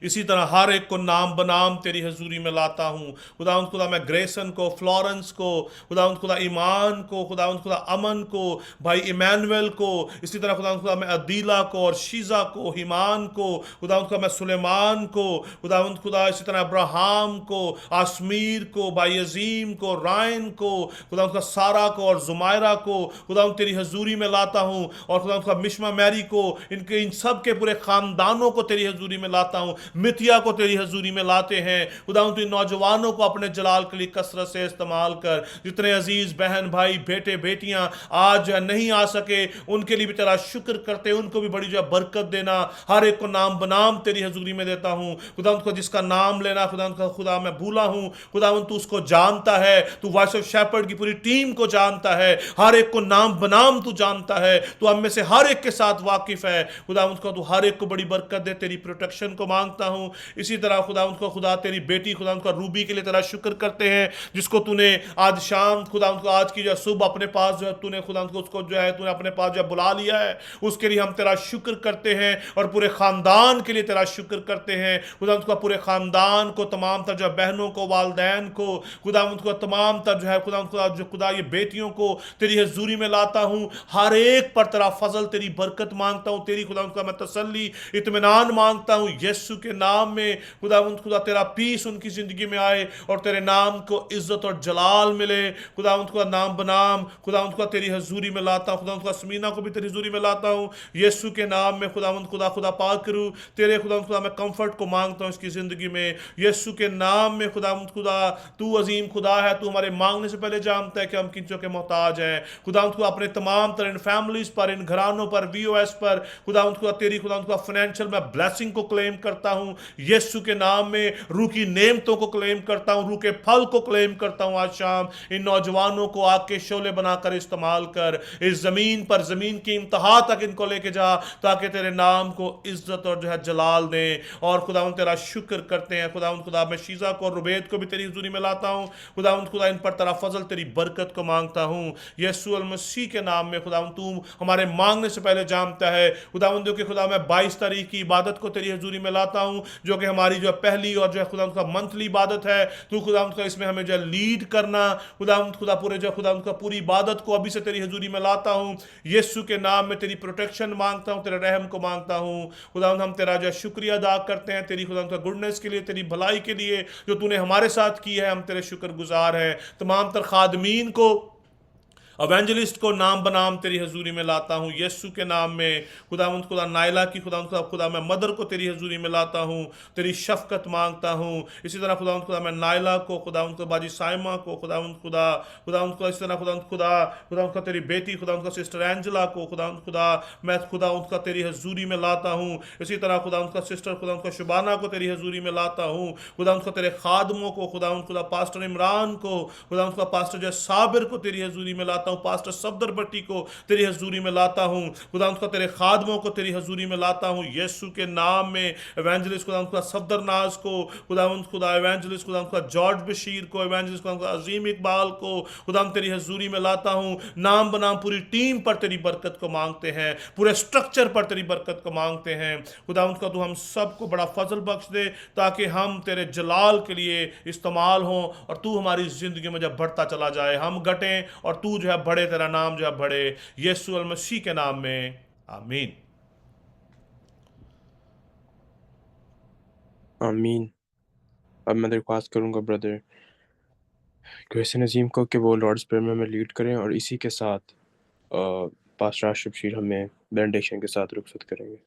इसी तरह हर एक को नाम बनाम तेरी हजूरी में लाता हूँ। खुदावंद खुदा मैं ग्रेसन को, फ्लोरेंस को, खुदावंद खुदा ईमान को, खुदावंद खुदा अमन को, भाई इमानुएल को, इसी तरह खुदावंद खुदा मैं अदीला को और शीजा को, हिमान को, खुदावंद खुदा मैं सुलेमान को, खुदावंद खुदा इसी तरह अब्राहम को, आसमीर को, भाई अजीम को, रायन को, खुदावंद खुदा सारा को और जुमायरा को खुदावंद तेरी हजूरी में लाता हूँ। और खुदावंद खुदा मिश्मा मैरी को, इनके इन सब के पूरे खानदानों को तेरी हजूरी में लाता हूँ। मितिया को तेरी हजूरी में लाते हैं। खुदावंद तू नौजवानों को अपने जलाल के लिए कसरत से इस्तेमाल कर। जितने अजीज बहन भाई बेटे बेटियां आज नहीं आ सके उनके लिए भी तेरा शुक्र करते, उनको भी बड़ी जो है बरकत देना। हर एक को नाम बनाम तेरी हजूरी में देता हूँ। खुदावंद को जिसका नाम लेना खुदा मैं भूला हूँ, खुदावंद तू उसको जानता है। तू वॉइस ऑफ शेपर्ड की पूरी टीम को जानता है। हर एक को नाम बनाम तू जानता है। तू हम में से हर एक के साथ वाकिफ है। खुदावंद को तू हर एक को बड़ी बरकत दे। तेरी प्रोटेक्शन को मांगता हूं। इसी तरह खुदावंद को खुदा तेरी बेटी खुदावंद का रूबी के लिए तेरा शुक्र करते हैं, जिसको तूने आज शाम खुदावंद को आज की जो सुबह अपने पास जो है तूने खुदावंद को उसको जो है तूने अपने पास जो बुला लिया है, उसके लिए हम तेरा शुक्र करते हैं। और पूरे खानदान के लिए तेरा शुक्र करते हैं। खुदावंद को पूरे खानदान को, तमाम तर जो बहनों को, वालदैन को, खुदावंद को तमाम तर जो है खुदावंद को जो खुदा ये बेटियों को तेरी हजूरी में लाता हूं। हर एक पर तेरा फजल तेरी बरकत मांगता हूं। तेरी खुदावंद का मैं तसल्ली इत्मीनान मांगता हूं। यीशु के नाम में खुदावंद खुदा तेरा पीस उनकी जिंदगी में आए और तेरे नाम को इज्जत और जलाल मिले। खुदावंद खुदा नाम बनाम खुदावंद खुदा तेरी हजूरी में लाता हूं। खुदावंद खुदा समीना को भी तेरी हजूरी में लाता हूं। यीशु के नाम में खुदावंद खुदा खुदा पाक करूं तेरे खुदावंद खुदा मैं कंफर्ट को मांगता हूं इसकी जिंदगी में। यीशु के नाम में खुदावंद खुदा तू अजीम खुदा है। तू हमारे मांगने से पहले जानता है कि हम किन चीज़ों के मोहताज हैं। खुदावंद खुदा अपने तमाम तरह इन फैमिलीज पर, इन घरानों पर, VOS पर खुदावंद खुदा तेरी खुदावंद खुदा फाइनेंशियल मैं ब्लेसिंग को क्लेम करता हूँ यीशु के नाम में। रूह की नेमतों को क्लेम करता हूँ, रूह के फल को क्लेम करता हूँ। आज शाम इन नौजवानों को आग के शोले बनाकर इस्तेमाल कर, इस जमीन पर जमीन की इंतहा तक इनको लेके जा, ताकि तेरे नाम को इज्जत और जो है जलाल दें। और खुदावंद तेरा शुक्र करते हैं खुदावंद खुदा, मैं शीजा को और रुबैद को भी तेरी हुजूरी में लाता हूँ खुदावंद खुदा, इन पर तेरा फजल तेरी बरकत को मांगता हूँ यीशु अल मसीह के नाम में। खुदावंद तू हमारे मांगने से पहले जानता है खुदावंद के खुदा, मैं 22 तारीख की इबादत को तेरी हुजूरी में लाता हूँ, जो कि हमारी जो पहली और जो है खुदावंद का मंथली इबादत है। तू खुदावंद का इसमें हमें जो है लीड करना खुदावंद खुदा, पूरे जो खुदावंद का पूरी इबादत को अभी से तेरी हुजूरी में लाता हूँ यीशु के नाम में। तेरी प्रोटेक्शन मांगता हूँ, तेरे रहम को मांगता हूँ खुदावंद। हम तेरा जो शुक्रिया अदा करते हैं तेरी खुदावंद का गुडनेस के लिए, तेरी भलाई के लिए जो तूने हमारे साथ की है। हम तेरे शुक्रगुजार हैं। तमाम तर खादमीन को, एवेंजलिस्ट को नाम बनाम तेरी हजूरी में लाता हूँ यीशु के नाम में। खुदावंद खुदा, नाइला की खुदावंद खुदा, मैं मदर को तेरी हजूरी में लाता हूँ, तेरी शफकत मांगता हूँ। इसी तरह खुदावंद खुदा, मैं नाइला को, खुदावंद को, बाजी साइमा को, खुदावंद खुदा, इसी तरह खुदावंद खुदा तेरी बेटी खुदावंद का सिस्टर एंजला को खुदावंद खुदा, मैं खुदावंद का तेरी हजूरी में लाता हूँ। इसी तरह खुदावंद का सिस्टर खुदावंद का शुबाना को तेरी हजूरी में लाता हूँ। खुदावंद का तेरे खादमों को खुदावंद खुदा, पास्टर इमरान को खुदावंद का, पास्टर जो साबिर को तेरी हजूरी में लाता हूँ, पास्टर सफदर भट्टी को तेरी हजूरी में लाता हूँ खुदावंद का, तेरे खादमों को तेरी हजूरी में लाता हूँ यीशु के नाम में। एवेंजलिस्ट खुदावंद का सफदर नाज को खुदावंद खुदा, एवेंजलिस्ट खुदावंद का जॉर्ज बशीर को, एवेंजलिस्ट खुदावंद का अजीम इकबाल को खुदावंद तेरी हजूरी में लाता हूँ। नाम बनाम पूरी टीम पर तेरी बरकत को मांगते हैं, पूरे स्ट्रक्चर पर तेरी बरकत को मांगते हैं खुदावंद का। तू हम सबको बड़ा फजल बख्श दे, ताकि हम तेरे जलाल के लिए इस्तेमाल हों, और तू हमारी जिंदगी में जब बढ़ता चला जाए, हम घटें और तू जो है बढ़े, तेरा नाम जो है बढ़े यीशु अल मसीह के नाम में, आमीन।
आमीन। अब मैं दरख्वास्त करूंगा ब्रदर ग्रेसन नजीम को कि वो लॉर्ड्स प्रेयर में हमें लीड करें, और इसी के साथ पास्टर आशिफ शीर हमें बेनेडिक्शन के साथ रुखसत करेंगे।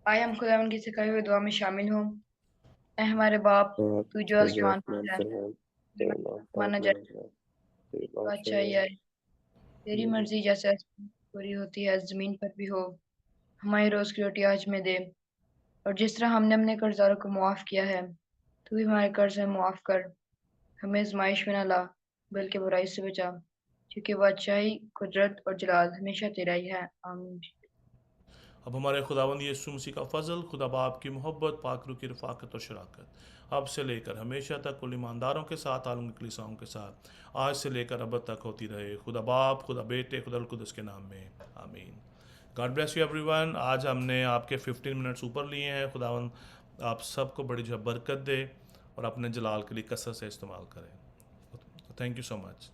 आए हम खुदावंद की सिखाई हुई दुआ में शामिल हों। ऐ हमारे बाप, तू जो आसमान पर है, माना जाए बादशाही आए, तेरी मर्जी जैसे आसमान पर पूरी होती है जमीन पर भी हो। हमारी रोज की रोटी आज में दे, और जिस तरह हमने अपने कर्जदारों को मुआफ किया है, तू भी हमारे कर्ज में मुआफ कर। हमें आजमाइश में न ला, बल्कि बुराई से बचा, क्योंकि बादशाही, कुदरत और जलाल हमेशा तेरा ही है, आमीन।
अब हमारे खुदावंद यीशु मसीह का फजल, खुदा बाप की मोहब्बत, पाक रूह की रफ़ाकत और शराकत अब से लेकर हमेशा तक कुल ईमानदारों के साथ, आलम की कलीसियाओं के साथ, आज से लेकर अब तक होती रहे। खुदा बाप, खुदा बेटे, खुदा कुदस के नाम में, आमीन। God bless you everyone. आज हमने आपके 15 मिनट्स ऊपर लिए हैं। खुदावंद आप सबको बड़ी जो बरकत दे और अपने जलाल के लिए कसरत से इस्तेमाल करें। Thank you so much.